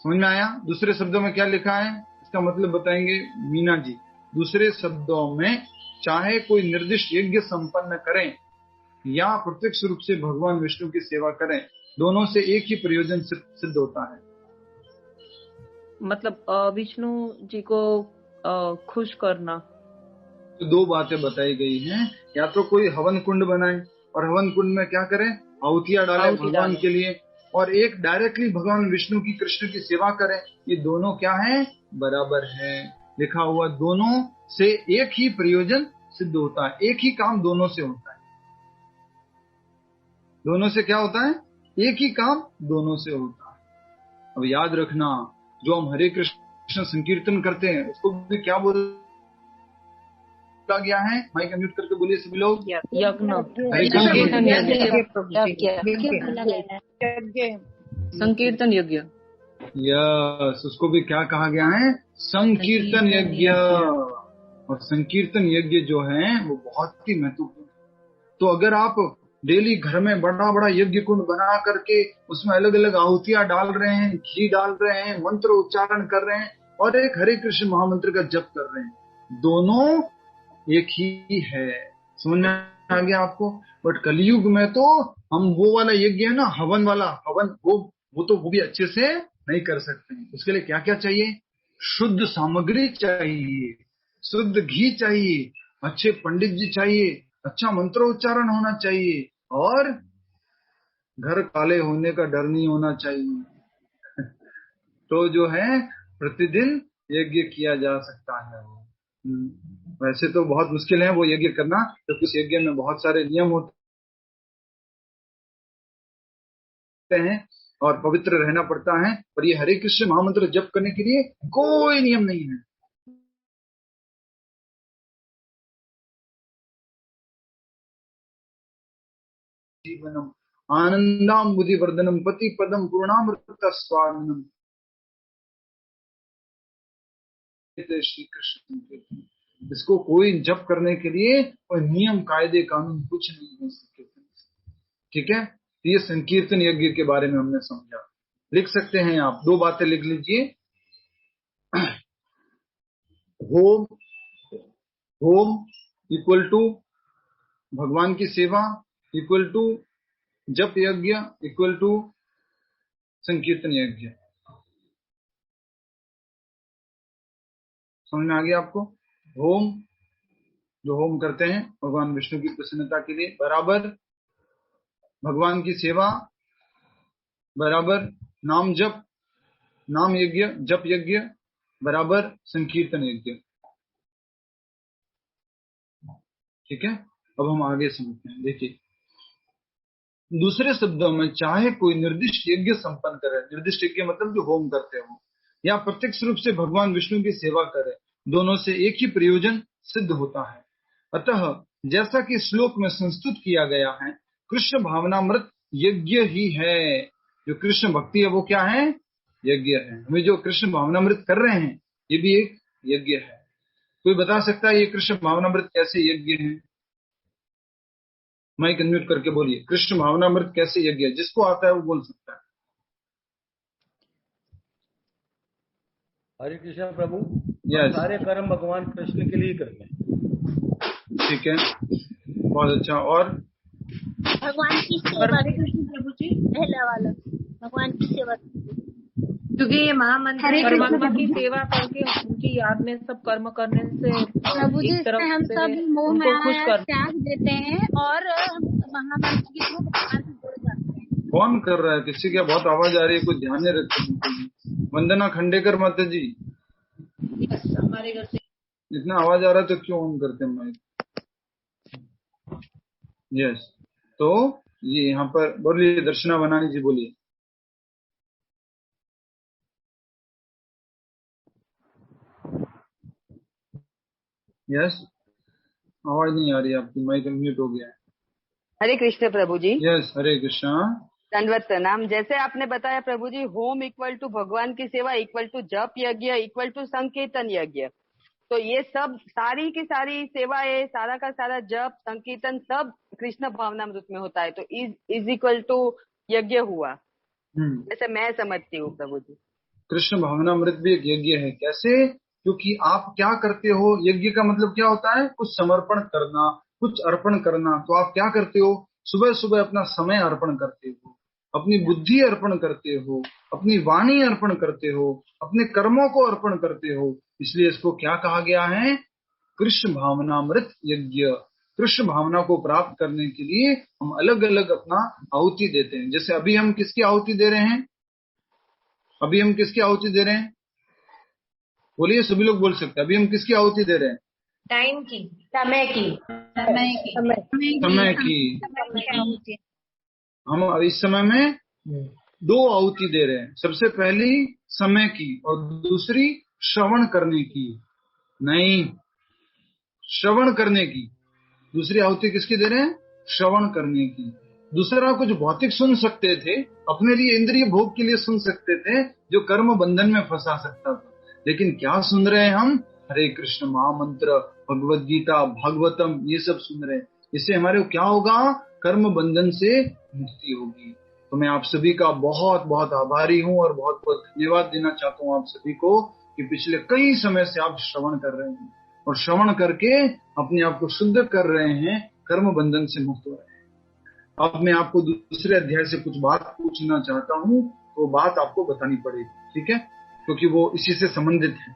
समझ में आया? दूसरे शब्दों में क्या लिखा है, इसका मतलब बताएंगे मीना जी। दूसरे शब्दों में, चाहे कोई निर्दिष्ट यज्ञ संपन्न करें या प्रत्यक्ष रूप से भगवान विष्णु की सेवा करें, दोनों से एक ही प्रयोजन सिद्ध होता है। मतलब विष्णु जी को खुश करना। तो दो बातें बताई गई हैं, या तो कोई हवन कुंड बनाए और हवन कुंड में क्या करें? आहुतियां डालें भगवान के लिए, और एक डायरेक्टली भगवान विष्णु की, कृष्ण की सेवा करें। ये दोनों क्या है? बराबर है। लिखा हुआ दोनों से एक ही प्रयोजन सिद्ध होता है। एक ही काम दोनों से होता है। दोनों से क्या होता है? एक ही काम दोनों से होता है। अब याद रखना, जो हम हरे कृष्ण संकीर्तन करते हैं उसको भी क्या बोला गया है? माइक अनम्यूट करके बोलिए सभी लोग। संकीर्तन यज्ञ। यस, उसको भी क्या कहा गया है? संकीर्तन यज्ञ। और संकीर्तन यज्ञ जो है वो बहुत ही महत्वपूर्ण है। तो अगर आप डेली घर में बड़ा बड़ा यज्ञ कुंड बना करके उसमें अलग अलग आहुतियां डाल रहे हैं, घी डाल रहे हैं, मंत्र उच्चारण कर रहे हैं और एक हरे कृष्ण महामंत्र का जप कर रहे हैं, दोनों एक ही है। समझ में आ गया आपको? बट कलयुग में तो हम वो वाला यज्ञ है ना, हवन वाला, हवन वो भी अच्छे से नहीं कर सकते हैं। उसके लिए क्या क्या चाहिए? शुद्ध सामग्री चाहिए, शुद्ध घी चाहिए, अच्छे पंडित जी चाहिए, अच्छा मंत्रोच्चारण होना चाहिए, और घर काले होने का डर नहीं होना चाहिए। तो जो है प्रतिदिन यज्ञ किया जा सकता है। वैसे तो बहुत मुश्किल है वो यज्ञ करना, क्योंकि इस यज्ञ में बहुत सारे नियम होते हैं और पवित्र रहना पड़ता है। पर ये हरे कृष्ण महामंत्र जप करने के लिए कोई नियम नहीं है। जीवनम आनंदाम बुद्धि वर्धनम पति पदम पूर्णामृत स्वानम श्री कृष्ण। इसको कोई जप करने के लिए कोई नियम कायदे कानून कुछ नहीं है संकीर्तन। ठीक है, ये संकीर्तन यज्ञ के बारे में हमने समझा। लिख सकते हैं आप, दो बातें लिख लीजिए। होम, होम इक्वल टू भगवान की सेवा इक्वल टू जप यज्ञ इक्वल टू संकीर्तन यज्ञ। समझ में आ गया आपको? होम, जो होम करते हैं भगवान विष्णु की प्रसन्नता के लिए, बराबर भगवान की सेवा, बराबर नाम जप, नाम यज्ञ, जप यज्ञ, बराबर संकीर्तन यज्ञ। ठीक है, अब हम आगे समझते हैं। देखिए, दूसरे शब्दों में चाहे कोई निर्दिष्ट यज्ञ संपन्न करे, निर्दिष्ट यज्ञ मतलब जो होम करते हो, या प्रत्यक्ष रूप से भगवान विष्णु की सेवा करे, दोनों से एक ही प्रयोजन सिद्ध होता है। अतः जैसा कि श्लोक में संस्तुत किया गया है, कृष्ण भावनामृत यज्ञ ही है। जो कृष्ण भक्ति है वो क्या है? यज्ञ है। हमें जो कृष्ण भावनामृत कर रहे हैं ये भी एक यज्ञ है। कोई बता सकता है ये कृष्ण भावनामृत कैसे यज्ञ है? माइक अनम्यूट करके बोलिए, कृष्ण भावनामृत कैसे यज्ञ है? जिसको आता है वो बोल सकता है। हरे कृष्ण प्रभु। यस, सारे कर्म भगवान कृष्ण के लिए करते हैं। ठीक है, बहुत अच्छा। और भगवान की सेवा। हरे कृष्ण प्रभु जी, पहला वाला भगवान की सेवा, क्योंकि ये महामंत्र परमात्मा की सेवा करके उनकी याद में सब कर्म करने से प्रभु जी, एक तरफ हम से सब मोह उनको खुश माया कर त्याग देते हैं और महामंत्र के थ्रू भगवान से जुड़ जाते हैं। कौन कर रहा है? किसी की बहुत आवाज आ रही है, कोई ध्यान नहीं रखते। वंदना खंडेकर माता जी, हमारे घर से इतना आवाज आ रहा है तो क्यों ऑन करते हैं माइक? यस, तो ये यहाँ पर बोलिए, दर्शना बनानी जी बोलिए। यस, आवाज नहीं आ रही आपकी, माइक म्यूट हो गया है। हरे कृष्ण प्रभु जी। यस, हरे कृष्णा। दंडवत प्रणाम। जैसे आपने बताया प्रभु जी, होम इक्वल टू भगवान की सेवा इक्वल टू जप यज्ञ इक्वल टू संकीर्तन यज्ञ, तो ये सब सारी की सारी सेवाएं, सारा का सारा जप संकीर्तन सब कृष्ण भावनामृत में होता है, तो इज इक्वल टू यज्ञ हुआ, ऐसे मैं समझती हूँ प्रभु जी। कृष्ण भावनामृत भी एक यज्ञ है। कैसे? क्योंकि आप क्या करते हो, यज्ञ का मतलब क्या होता है? कुछ समर्पण करना, कुछ अर्पण करना। तो आप क्या करते हो? सुबह सुबह अपना समय अर्पण करते हो, अपनी बुद्धि अर्पण करते हो, अपनी वाणी अर्पण करते हो, अपने कर्मों को अर्पण करते हो। इसलिए इसको क्या कहा गया है? कृष्ण भावनामृत यज्ञ। कृष्ण भावना को प्राप्त करने के लिए हम अलग अलग अपना आहुति देते हैं। जैसे अभी हम किसकी आहुति दे रहे हैं? अभी हम किसकी आहुति दे रहे हैं? बोलिए, सभी लोग बोल सकते हैं। अभी हम किसकी आहुति दे रहे हैं? टाइम की, समय की, समय की। हम इस समय में दो आहुति दे रहे हैं। सबसे पहली समय की और दूसरी श्रवण करने की। नहीं, श्रवण करने की। दूसरी आहुति किसकी दे रहे हैं? श्रवण करने की। दूसरा कुछ भौतिक सुन सकते थे, अपने लिए इंद्रिय भोग के लिए सुन सकते थे, जो कर्म बंधन में फंसा सकता था। लेकिन क्या सुन रहे हैं हम? हरे कृष्ण महामंत्र, भगवद गीता, भागवतम, ये सब सुन रहे हैं। इससे हमारे क्या होगा? कर्म बंधन से मुक्ति होगी। तो मैं आप सभी का बहुत बहुत आभारी हूँ और बहुत बहुत धन्यवाद देना चाहता हूँ आप सभी को कि पिछले कई समय से आप श्रवण कर रहे हैं और श्रवण करके अपने आप को शुद्ध कर रहे हैं, कर्म बंधन से मुक्त हो रहे हैं। अब मैं आपको दूसरे अध्याय से कुछ बात पूछना चाहता हूँ, तो बात आपको बतानी पड़ेगी, ठीक है? क्योंकि वो इसी से संबंधित है।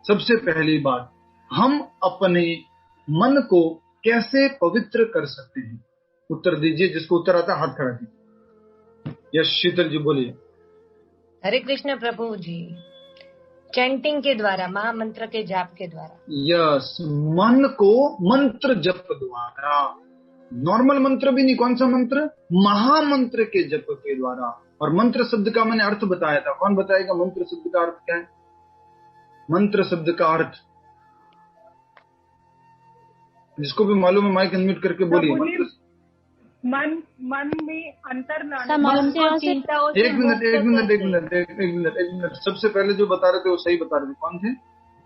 सबसे पहली बात, हम अपने मन को कैसे पवित्र कर सकते हैं? उत्तर दीजिए, जिसको उत्तर आता है हाथ खड़ा कीजिए। यस शीतल जी बोलिए। हरे कृष्ण प्रभु जी। चैंटिंग के द्वारा, महामंत्र के जाप के द्वारा। यस, मन को मंत्र जप द्वारा, नॉर्मल मंत्र भी नहीं, कौन सा मंत्र? महामंत्र के जप के द्वारा। और मंत्र शब्द का मैंने अर्थ बताया था, कौन बताएगा मंत्र शब्द का अर्थ क्या है? मंत्र शब्द का अर्थ जिसको भी मालूम है माइक अनम्यूट करके बोलिए। मन में अंतर लाना। एक मिनट, सबसे पहले जो बता रहे थे वो सही बता रहे थे, कौन थे?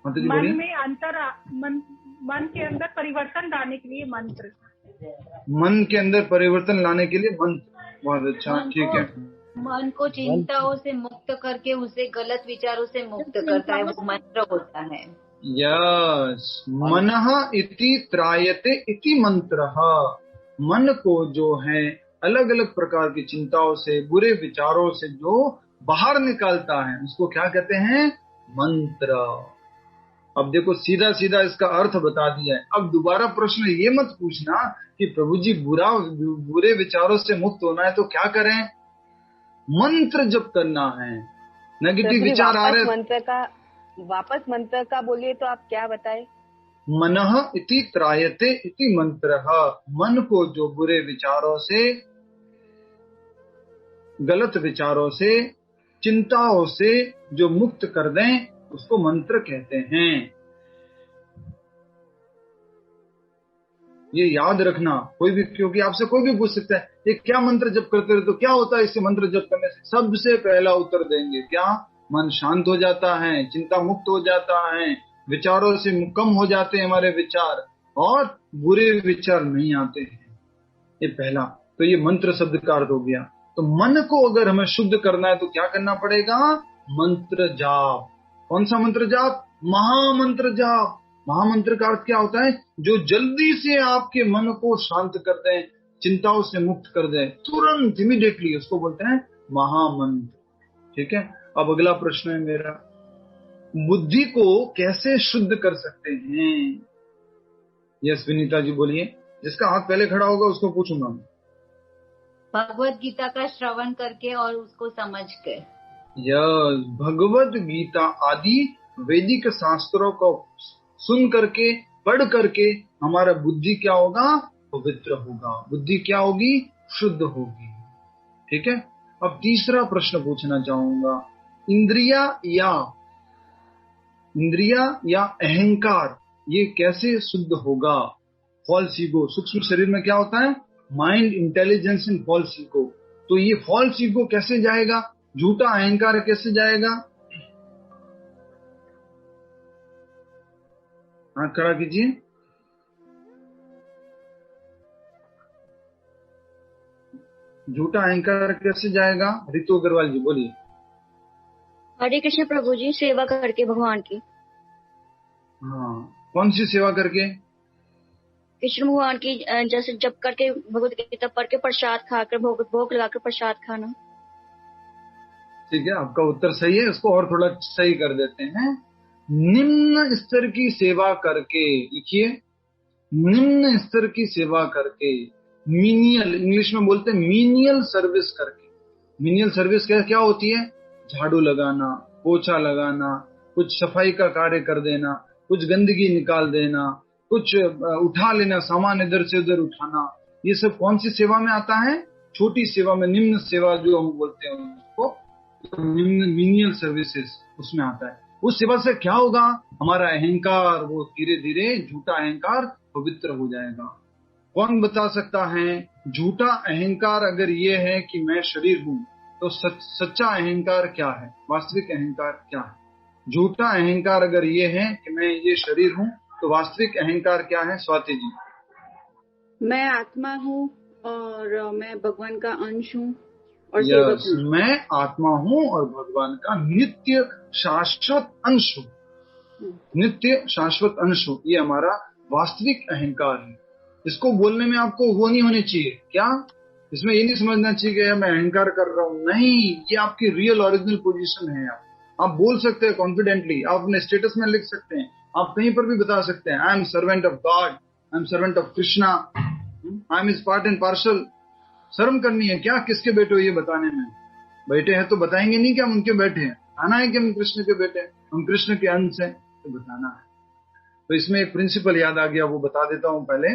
मन में अंतर, मन के अंदर परिवर्तन लाने के लिए मंत्र। मन के अंदर परिवर्तन लाने के लिए मंत्र। बहुत अच्छा, ठीक है। मन को चिंताओं से मुक्त करके उसे गलत विचारों से मुक्त करता है, वो मंत्र होता है। यस, मनः इति त्रायते इति मंत्रः। मन को जो है अलग अलग प्रकार की चिंताओं से, बुरे विचारों से जो बाहर निकालता है, उसको क्या कहते हैं? मंत्र। अब देखो, सीधा सीधा इसका अर्थ बता दिया है। अब दोबारा प्रश्न ये मत पूछना कि प्रभु जी बुरे विचारों से मुक्त होना है तो क्या करें? मंत्र जप करना है। नेगेटिव विचार आ रहे, वापस मंत्र का बोलिए तो आप क्या बताए? मनः इति त्रायते इति मंत्रः। मन को जो बुरे विचारों से, गलत विचारों से, चिंताओं से जो मुक्त कर दें, उसको मंत्र कहते हैं। ये याद रखना, कोई भी, क्योंकि आपसे कोई भी पूछ सकता है ये क्या मंत्र जप करते रहे तो क्या होता है इससे मंत्र जप करने से? सबसे पहला उत्तर देंगे क्या? मन शांत हो जाता है, चिंता मुक्त हो जाता है, विचारों से कम हो जाते हैं हमारे विचार, और बुरे विचार नहीं आते हैं। ये पहला, तो ये मंत्र शब्द का अर्थ हो गया। तो मन को अगर हमें शुद्ध करना है तो क्या करना पड़ेगा? मंत्र जाप। कौन सा मंत्र जाप? महामंत्र जाप। महामंत्र का अर्थ क्या होता है? जो जल्दी से आपके मन को शांत कर दें, चिंताओं से मुक्त कर दें, तुरंत इमीडिएटली, उसको बोलते हैं महामंत्र। ठीक है। अब अगला प्रश्न है मेरा, बुद्धि को कैसे शुद्ध कर सकते हैं? यस विनीता जी बोलिए। जिसका हाथ पहले खड़ा होगा उसको पूछूंगा मैं। भगवत गीता का श्रवण करके और उसको समझ कर। यस, भगवत गीता आदि वैदिक शास्त्रों को सुन करके, पढ़ करके हमारा बुद्धि क्या होगा? पवित्र होगा। बुद्धि क्या होगी? शुद्ध होगी। ठीक है। अब तीसरा प्रश्न पूछना चाहूंगा, इंद्रिया या अहंकार ये कैसे शुद्ध होगा? फॉल्स ईगो, सूक्ष्म शरीर में क्या होता है? Mind, intelligence and false ego. तो ये फॉल्स ईगो कैसे जाएगा? झूठा अहंकार कैसे जाएगा? हाथ खड़ा कीजिए। झूठा अहंकार कैसे जाएगा? रितु अग्रवाल जी बोलिए। हरे कृष्ण प्रभु जी, सेवा करके भगवान की। हाँ, कौन सी सेवा करके? कृष्ण भगवान की, जैसे जप करके, भगवत गीता पढ़ के, प्रसाद खाकर, भोग लगाकर प्रसाद खाना। ठीक है, आपका उत्तर सही है। इसको और थोड़ा सही कर देते हैं, निम्न स्तर की सेवा करके। लिखिए, निम्न स्तर की सेवा करके, मीनियल, इंग्लिश में बोलते हैं मीनियल सर्विस करके। मीनियल सर्विस क्या होती है? झाड़ू लगाना, पोछा लगाना, कुछ सफाई का कार्य कर देना, कुछ गंदगी निकाल देना, कुछ उठा लेना, सामान इधर से उधर उठाना। ये सब कौन सी सेवा में आता है? छोटी सेवा में, निम्न सेवा जो हम बोलते हैं उसको, निम्न मीनियल सर्विसेज, उसमें आता है। उस सेवा से क्या होगा? हमारा अहंकार, वो धीरे धीरे झूठा अहंकार पवित्र हो जाएगा। कौन बता सकता है? झूठा अहंकार अगर ये है कि मैं शरीर हूं, तो सच्चा अहंकार क्या है? वास्तविक अहंकार क्या है? झूठा अहंकार अगर ये है कि मैं ये शरीर हूं, तो वास्तविक अहंकार क्या है? स्वाति जी। मैं आत्मा हूँ और मैं भगवान का अंश हूँ और सेवक हूँ। मैं आत्मा हूँ और भगवान का नित्य शाश्वत अंश हूँ। नित्य शाश्वत अंश हूँ, ये हमारा वास्तविक अहंकार है। इसको बोलने में आपको वो नहीं होनी चाहिए क्या? इसमें ये नहीं समझना चाहिए कि मैं अहंकार कर रहा हूँ। नहीं, ये आपकी रियल ओरिजिनल पोजीशन है। आप बोल सकते हैं कॉन्फिडेंटली, आप अपने स्टेटस में लिख सकते हैं, आप कहीं पर भी बता सकते हैं, I am servant of God, I am servant of Krishna, I am is part and parcel. शर्म करनी है क्या? किसके बेटे हो ये बताने में? बेटे हैं तो बताएंगे नहीं कि हम उनके बेटे हैं, आना है कि हम कृष्ण के बेटे हैं, हम कृष्ण के अंश हैं, तो बताना है। तो इसमें एक प्रिंसिपल याद आ गया, वो बता देता हूं पहले।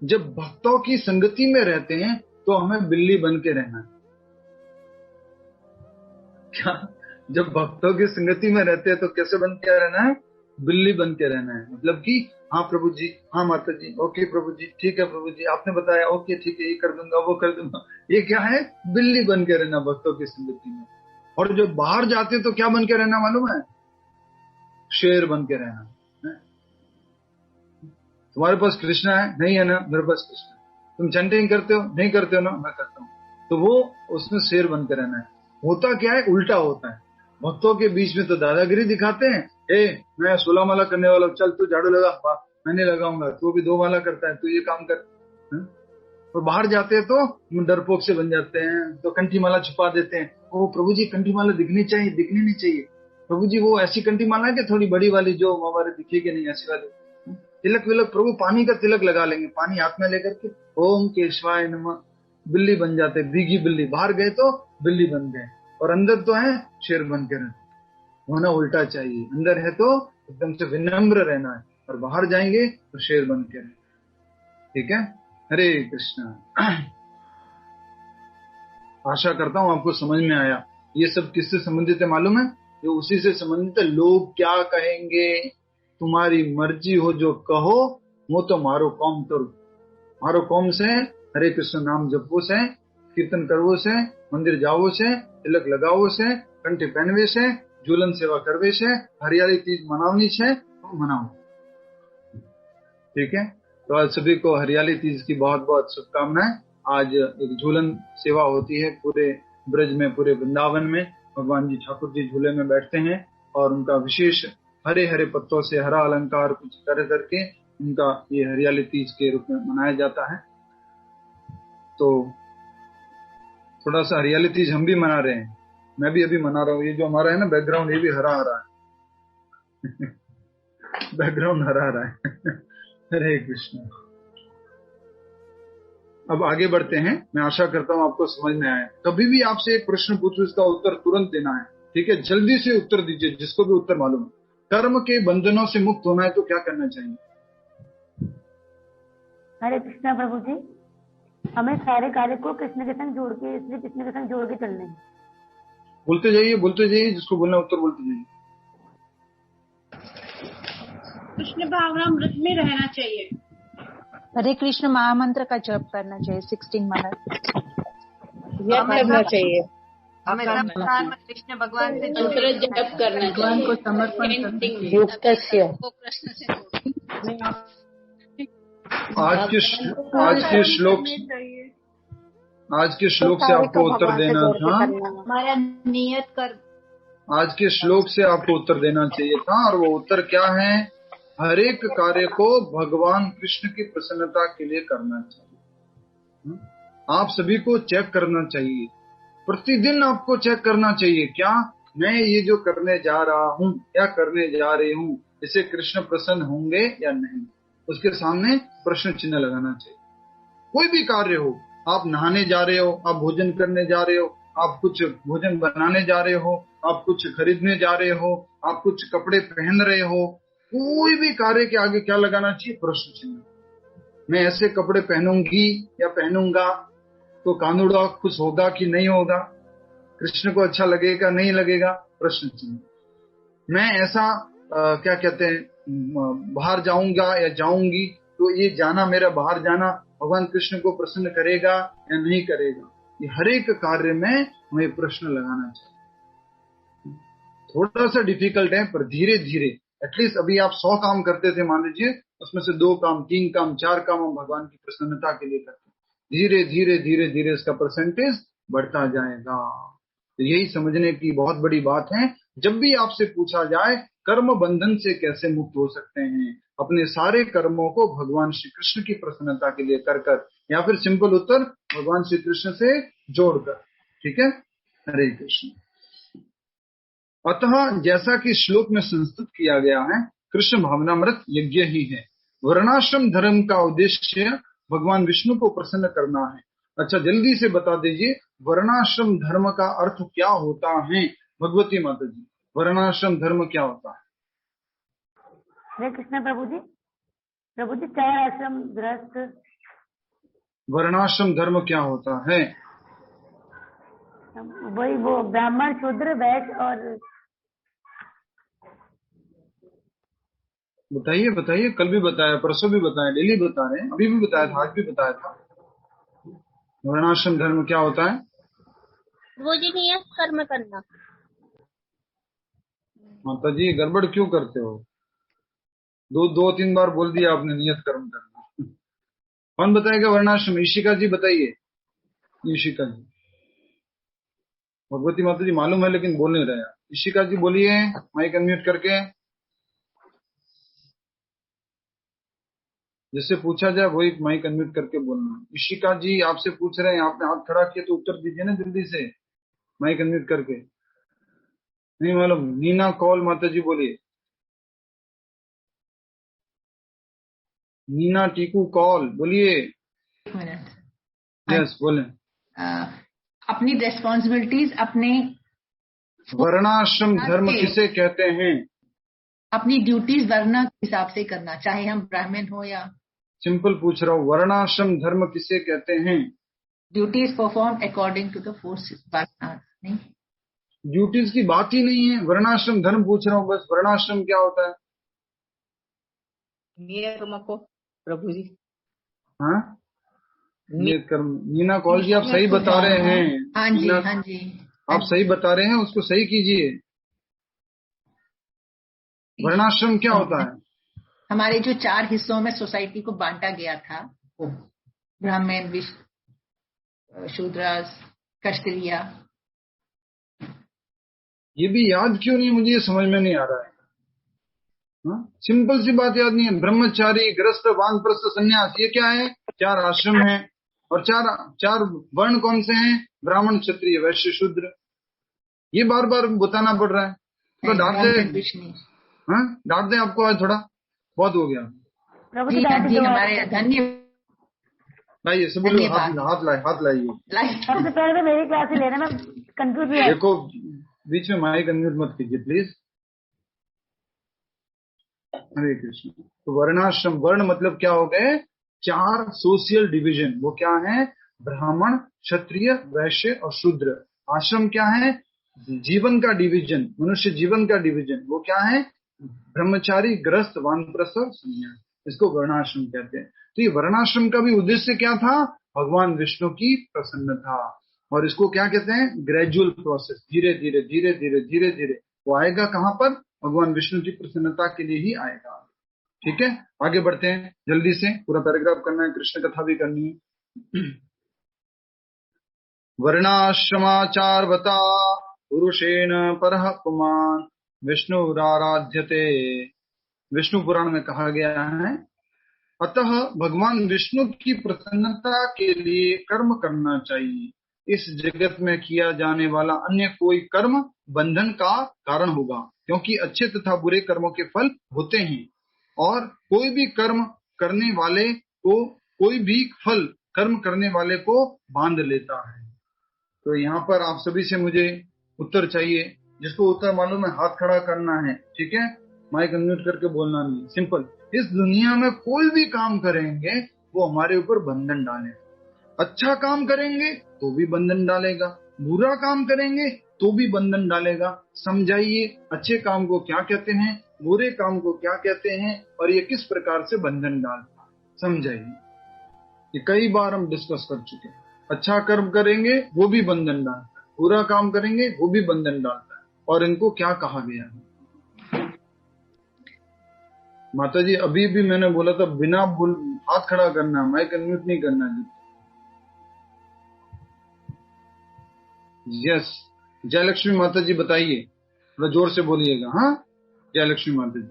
जब भक्तों की संगति में रहते हैं तो हमें बिल्ली बन के रहना है। क्या? जब भक्तों की संगति में रहते हैं तो कैसे बन के रहना है? बिल्ली बन के रहना है। मतलब कि हाँ प्रभु जी, हाँ माता जी, ओके प्रभु जी, ठीक है प्रभु जी, आपने बताया, ओके ठीक है, ये कर दूंगा, वो कर दूंगा। ये क्या है? बिल्ली बन के रहना भक्तों की संगति में। और जब बाहर जाते तो क्या बन के रहना मालूम है? शेर बन के रहना है। तुम्हारे पास कृष्णा है? नहीं है ना? मेरे पास कृष्णा है। तुम चैंटिंग करते हो? नहीं करते हो ना? मैं करता हूँ। तो वो उसमें शेर बन के रहना है। होता क्या है? उल्टा होता है। भक्तों के बीच में तो दादागिरी दिखाते हैं, मैं 16 माला करने वाला हूँ, चल तू झाड़ू लगा, मैं नहीं लगाऊंगा, तू भी 2 माला करता है, तू ये काम कर। और बाहर जाते हैं तो डरपोक से बन जाते हैं, तो कंठी माला छुपा देते हैं। ओ प्रभु जी, कंठी माला दिखनी चाहिए, दिखनी नहीं चाहिए प्रभु जी। वो ऐसी कंठी माला है कि थोड़ी बड़ी वाली जो हमारे दिखेगी नहीं, ऐसी वाली। तिलक विलक प्रभु पानी का तिलक लगा लेंगे, पानी हाथ में लेकर के ओम केशवाय नमः। बिल्ली बन जाते, भीगी बिल्ली। बाहर गए तो बिल्ली बन गए, और अंदर तो है शेर बन के रहना। होना उल्टा चाहिए। अंदर है तो एकदम से विनम्र रहना है, और बाहर जाएंगे तो शेर बन के रहना। ठीक है? हरे कृष्णा। आशा करता हूं आपको समझ में आया। ये सब किससे संबंधित है मालूम है? ये उसी से संबंधित है। लोग क्या कहेंगे, तुम्हारी मर्जी हो, जो कहो वो तो मारो कौम करो। मारो कौम से, हरे कृष्ण नाम जपो से, कीर्तन करवो से, मंदिर जाओ से, तिलक लगाओ से, कंठे पहनवे से, झूलन सेवा करवे से, हरियाली तीज मनावनी से, तो मनाओ। ठीक है? तो आज सभी को हरियाली तीज की बहुत बहुत शुभकामनाएं। आज एक झूलन सेवा होती है पूरे ब्रज में, पूरे वृंदावन में। भगवान जी ठाकुर जी झूले में बैठते हैं, और उनका विशेष हरे हरे पत्तों से हरा अलंकार कुछ करके उनका ये हरियाली तीज के रूप में मनाया जाता है। तो थोड़ा सा हरियाली तीज हम भी मना रहे हैं, मैं भी अभी मना रहा हूँ। ये जो हमारा है ना बैकग्राउंड, ये भी हरा हरा है। बैकग्राउंड हरा हरा है। हरे कृष्ण। अब आगे बढ़ते हैं। मैं आशा करता हूँ आपको समझ में आया। कभी भी आपसे एक प्रश्न पूछो, इसका उत्तर तुरंत देना है। ठीक है? जल्दी से उत्तर दीजिए, जिसको भी उत्तर मालूम है। कर्म के बंधनों से मुक्त होना है तो क्या करना चाहिए? हरे कृष्णा प्रभु जी, हमें सारे कार्य को कृष्ण के संग जोड़ के, इसलिए कृष्ण के संग जोड़ के चलने हैं। बोलते जाइए, जिसको बोलना उत्तर बोलते जाइए। कृष्ण भावनामृत में रहना चाहिए। हरे कृष्ण महामंत्र का जप करना चाहिए, 16 माला करना चाहिए। कृष्ण भगवान से जप करना चाहिए, को समर्पण आज के श्लोक से आपको उत्तर देना था। हमारा नियत कर। आज के श्लोक से आपको उत्तर देना चाहिए था, और वो उत्तर क्या है? हर एक कार्य को भगवान कृष्ण की प्रसन्नता के लिए करना चाहिए। आप सभी को चेक करना चाहिए, प्रतिदिन आपको चेक करना चाहिए, क्या मैं ये जो करने जा रहा हूँ या करने जा रही हूँ, इससे कृष्ण प्रसन्न होंगे या नहीं। उसके सामने प्रश्न चिन्ह लगाना चाहिए। कोई भी कार्य हो, आप नहाने जा रहे हो, आप भोजन करने जा रहे हो, आप कुछ भोजन बनाने जा रहे हो, आप कुछ खरीदने जा रहे हो, आप कुछ कपड़े पहन रहे हो, कोई भी कार्य के आगे क्या लगाना चाहिए? प्रश्न चिन्ह। मैं ऐसे कपड़े पहनूंगी या पहनूंगा तो कानूड़ा खुश होगा कि नहीं होगा, कृष्ण को अच्छा लगेगा नहीं लगेगा? प्रश्न चिन्ह। मैं ऐसा क्या कहते हैं, बाहर जाऊंगा या जाऊंगी तो ये जाना, मेरा बाहर जाना भगवान कृष्ण को प्रसन्न करेगा या नहीं करेगा? ये हर एक कार्य में हमें प्रश्न लगाना चाहिए। थोड़ा सा डिफिकल्ट है, पर धीरे धीरे, एटलीस्ट अभी आप 100 काम करते थे मान लीजिए, उसमें से 2 काम, 3 काम, 4 काम हम भगवान की प्रसन्नता के लिए करते हैं। धीरे धीरे धीरे धीरे इसका परसेंटेज बढ़ता जाएगा। तो यही समझने की बहुत बड़ी बात है। जब भी आपसे पूछा जाए कर्म बंधन से कैसे मुक्त हो सकते हैं, अपने सारे कर्मों को भगवान श्री कृष्ण की प्रसन्नता के लिए कर, या फिर सिंपल उत्तर भगवान श्री कृष्ण से जोड़कर। ठीक है? हरे कृष्ण। अतः जैसा कि श्लोक में संस्तुत किया गया है, कृष्ण भावनामृत यज्ञ ही है। वर्णाश्रम धर्म का उद्देश्य भगवान विष्णु को प्रसन्न करना है। अच्छा, जल्दी से बता दीजिए वर्णाश्रम धर्म का अर्थ क्या होता है? भगवती माता जी, वर्णाश्रम धर्म क्या होता है? हरे कृष्ण प्रभु जी। प्रभु जी, 4 आश्रम गृहस्थ। वर्णाश्रम धर्म क्या होता है? वही वो ब्राह्मण, शूद्र, वैश्य और बताइए बताइए। कल भी बताया, परसों भी बताया, डेली बता रहे हैं, अभी भी बताया था, आज भी बताया था। वर्णाश्रम धर्म क्या होता है? वो जी नियत कर्म करना। माता जी गड़बड़ क्यों करते हो? दो 3 बार बोल दिया आपने नियत कर्म करना। कौन बताएगा वर्णाश्रम? ईशिका जी बताइए। ईशिका जी, भगवती माता जी मालूम है लेकिन बोल नहीं रहे। ईशिका जी बोलिए, माइक अनम्यूट करके। जिससे पूछा जाए वही माइक अनम्यूट करके बोलना। ईशिका जी आपसे पूछ रहे हैं, आपने हाथ खड़ा किया तो उत्तर दीजिए ना जल्दी से, माइक अनम्यूट करके। नहीं मालूम? नीना कौल माता जी बोलिए। नीना टीकू कौल बोलिए। 1 मिनट। यस बोले। अपनी रेस्पॉन्सिबिलिटीज अपने वर्णाश्रम धर्म किसे कहते हैं? अपनी ड्यूटीज वर्ण के हिसाब से करना, चाहे हम ब्राह्मण हो या। सिंपल पूछ रहा हूँ, वर्णाश्रम धर्म किसे कहते हैं? Duties perform according to the force. नहीं, ड्यूटीज की बात ही नहीं है, वर्णाश्रम धर्म पूछ रहा हूँ बस। वर्णाश्रम क्या होता है? नियत कर्म को प्रभु जी। हाँ, नियत कर्म। नीना कौल जी आप सही बता रहे हैं। हाँ जी, हाँ जी, आप सही बता रहे हैं, उसको सही कीजिए। वर्णाश्रम क्या होता है? हमारे जो 4 हिस्सों में सोसाइटी को बांटा गया था, वो ब्राह्मण, शूद्र, क्षत्रिय। ये भी याद क्यों नहीं? मुझे ये समझ में नहीं आ रहा है। सिंपल सी बात याद नहीं है। ब्रह्मचारी, गृहस्थ, वानप्रस्थ, संन्यास, ये क्या है? 4 आश्रम हैं। और चार वर्ण कौन से हैं? ब्राह्मण, क्षत्रिय, वैश्य, शूद्र। ये बार बार बताना पड़ रहा है तो डांट दे। हाँ, डांट दे आपको आज, थोड़ा बहुत हो गया। जी हमारे धन्य। लाइए सब लोग हाथ लाइए। सबसे पहले तो मेरी क्लास ही लेना, मैं कंफ्यूज हुआ। देखो बीच में माइक अनम्यूट मत कीजिए प्लीज। हरे कृष्ण। तो वर्णाश्रम, वर्ण मतलब क्या हो गए? 4 सोशल डिवीजन। वो क्या है? ब्राह्मण, क्षत्रिय, वैश्य और शूद्र। आश्रम क्या है? जीवन का डिवीजन, मनुष्य जीवन का डिवीजन। वो क्या है? ब्रह्मचारी, गृहस्थ, वानप्रस्थ और संन्यास। इसको वर्णाश्रम कहते हैं। तो ये वर्णाश्रम का भी उद्देश्य क्या था? भगवान विष्णु की प्रसन्नता। और इसको क्या कहते हैं? ग्रेजुअल प्रोसेस, धीरे धीरे धीरे धीरे धीरे धीरे। वो आएगा कहाँ पर? भगवान विष्णु की प्रसन्नता के लिए ही आएगा। ठीक है, आगे बढ़ते हैं जल्दी से। पूरा पैराग्राफ करना है, कृष्ण कथा भी करनी है। वर्णाश्रमाचारवता पुरुषेण परः पुमान् विष्णुराराध्यते। विष्णु पुराण में कहा गया है, अतः भगवान विष्णु की प्रसन्नता के लिए कर्म करना चाहिए। इस जगत में किया जाने वाला अन्य कोई कर्म बंधन का कारण होगा, क्योंकि अच्छे तथा बुरे कर्मों के फल होते हैं और कोई भी फल कर्म करने वाले को बांध लेता है। तो यहाँ पर आप सभी से मुझे उत्तर चाहिए। जिसको उत्तर मालूम है हाथ खड़ा करना है, ठीक है? माइक अनम्यूट करके बोलना नहीं। सिंपल। इस दुनिया में कोई भी काम करेंगे वो हमारे ऊपर बंधन डालेगा। अच्छा काम करेंगे तो भी बंधन डालेगा, बुरा काम करेंगे तो भी बंधन डालेगा। समझाइए अच्छे काम को क्या कहते हैं, बुरे काम को क्या कहते हैं और ये किस प्रकार से बंधन डालता है, समझाइए। ये कई बार हम डिस्कस कर चुके हैं। अच्छा कर्म करेंगे वो भी बंधन डालता है, बुरा काम करेंगे वो भी बंधन डालता है। और इनको क्या कहा गया है? माता जी अभी भी मैंने बोला था बिना हाथ खड़ा करना, माइक अनम्यूट नहीं करना जी। यस, जयलक्ष्मी माता जी बताइए, थोड़ा जोर से बोलिएगा। हाँ जयलक्ष्मी माता जी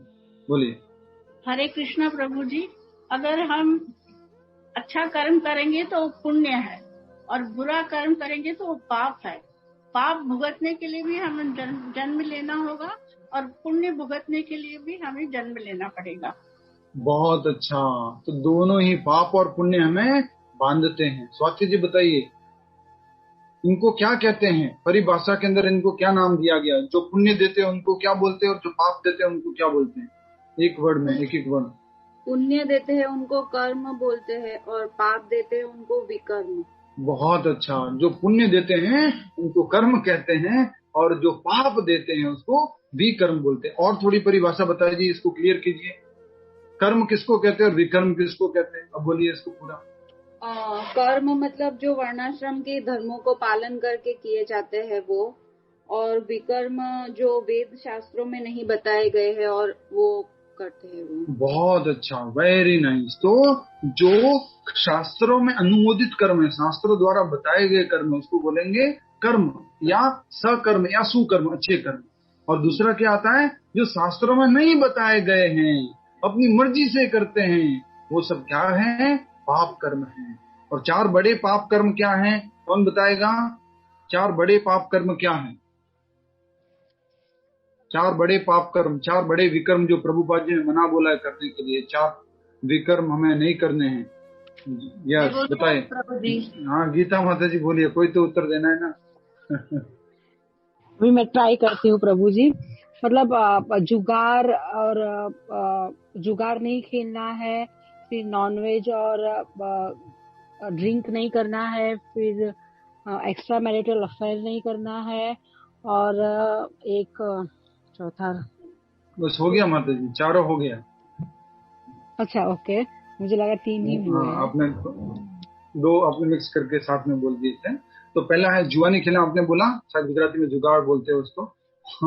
बोलिए। हरे कृष्णा प्रभु जी। अगर हम अच्छा कर्म करेंगे तो पुण्य है और बुरा कर्म करेंगे तो पाप है। पाप भुगतने के लिए भी हमें जन्म लेना होगा और पुण्य भुगतने के लिए भी हमें जन्म लेना पड़ेगा। बहुत अच्छा। तो दोनों ही पाप और पुण्य हमें बांधते हैं। स्वाति जी बताइए, इनको क्या कहते हैं परिभाषा के अंदर? इनको क्या नाम दिया गया? जो पुण्य देते हैं उनको क्या बोलते हैं और जो पाप देते हैं उनको क्या बोलते हैं? एक वर्ड में, एक एक वर्ड। पुण्य देते हैं उनको कर्म बोलते हैं और पाप देते हैं उनको विकर्म। बहुत अच्छा। जो पुण्य देते हैं उनको कर्म कहते हैं और जो पाप देते हैं उसको विकर्म बोलते हैं। और थोड़ी परिभाषा बताइए, इसको क्लियर कीजिए। कर्म किसको कहते हैं और विकर्म किसको कहते हैं? अब बोलिए इसको पूरा। कर्म मतलब जो वर्णाश्रम के धर्मों को पालन करके किए जाते हैं वो, और विकर्म जो वेद शास्त्रों में नहीं बताए गए हैं और वो करते हैं वो। बहुत अच्छा, वेरी नाइस। तो जो शास्त्रों में अनुमोदित कर्म है, शास्त्रों द्वारा बताए गए कर्म, उसको बोलेंगे कर्म या सकर्म या सुकर्म, अच्छे कर्म। और दूसरा क्या आता है? जो शास्त्रों में नहीं बताए गए हैं, अपनी मर्जी से करते हैं, वो सब क्या है? पाप कर्म है। और चार बड़े पाप कर्म क्या हैं? कौन बताएगा? चार बड़े पाप कर्म क्या हैं? चार बड़े पाप कर्म, चार बड़े विकर्म जो प्रभुपाद जी ने मना बोला है करने के लिए। चार विकर्म हमें नहीं करने हैं। यस, बताए। हाँ गीता माता जी बोलिए, कोई तो उत्तर देना है ना। अभी मैं ट्राई करती हूँ प्रभु जी। मतलब जुगार और जुगार नहीं खेलना है, फिर नॉनवेज और ड्रिंक नहीं करना है, फिर एक्स्ट्रा मैरिटल अफेयर नहीं करना है, और एक चौथा। बस हो गया माता जी, चारों हो गया। अच्छा ओके, मुझे लगा 3 ही हुए हैं। आपने 2 आपने मिक्स करके साथ में बोल दिए थे। तो पहला है जुआ नहीं खेलना, आपने बोला, शायद गुजराती में जुगाड़ बोलते हैं उसको।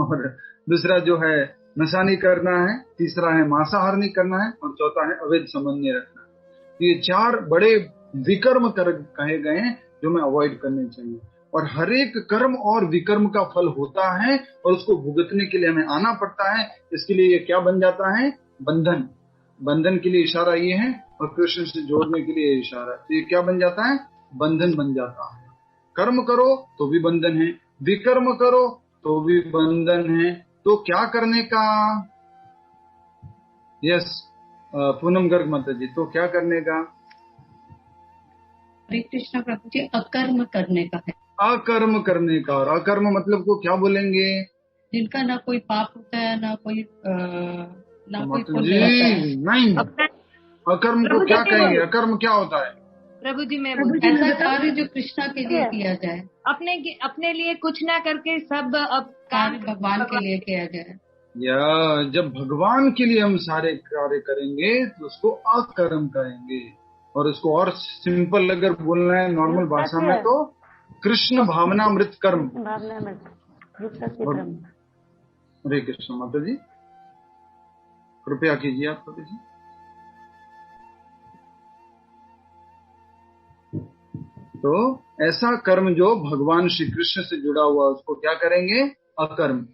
और दूसरा जो है नशा नहीं करना है, तीसरा है मांसाहार नहीं करना है, और चौथा है अवैध संबंध नहीं रखना। ये 4 बड़े विकर्म कहे गए हैं जो हमें अवॉइड करने चाहिए। और हर एक कर्म और विकर्म का फल होता है और उसको भुगतने के लिए हमें आना पड़ता है। इसके लिए ये क्या बन जाता है? बंधन। बंधन के लिए इशारा ये है, और कृष्ण से जोड़ने के लिए इशारा। तो ये क्या बन जाता है? बंधन बन जाता है। कर्म करो तो भी बंधन है, विकर्म करो तो भी बंधन है। तो क्या करने का? यस, पूनम गर्ग माता जी, तो क्या करने का? हरे कृष्ण प्रभु जी, अकर्म करने का है। अकर्म करने का। और अकर्म मतलब को क्या बोलेंगे? जिनका ना कोई पाप होता है, ना कोई पुण्य होता है। नहीं, अकर्म को क्या कहेंगे? अकर्म क्या होता है? प्रभु जी मैं ऐसा कार्य जो कृष्णा के लिए किया जाए, अपने लिए कुछ ना करके सब अब कार्य भगवान के लिए किया जाए। या जब भगवान के लिए हम सारे कार्य करेंगे तो उसको अकर्म कहेंगे। और उसको और सिंपल अगर बोलना है नॉर्मल भाषा में तो कृष्ण भावनामृत कर्म। हरे कृष्ण माता जी, कृपया कीजिए आप प्रभु जी। तो ऐसा कर्म जो भगवान श्री कृष्ण से जुड़ा हुआ उसको क्या करेंगे? अकर्म।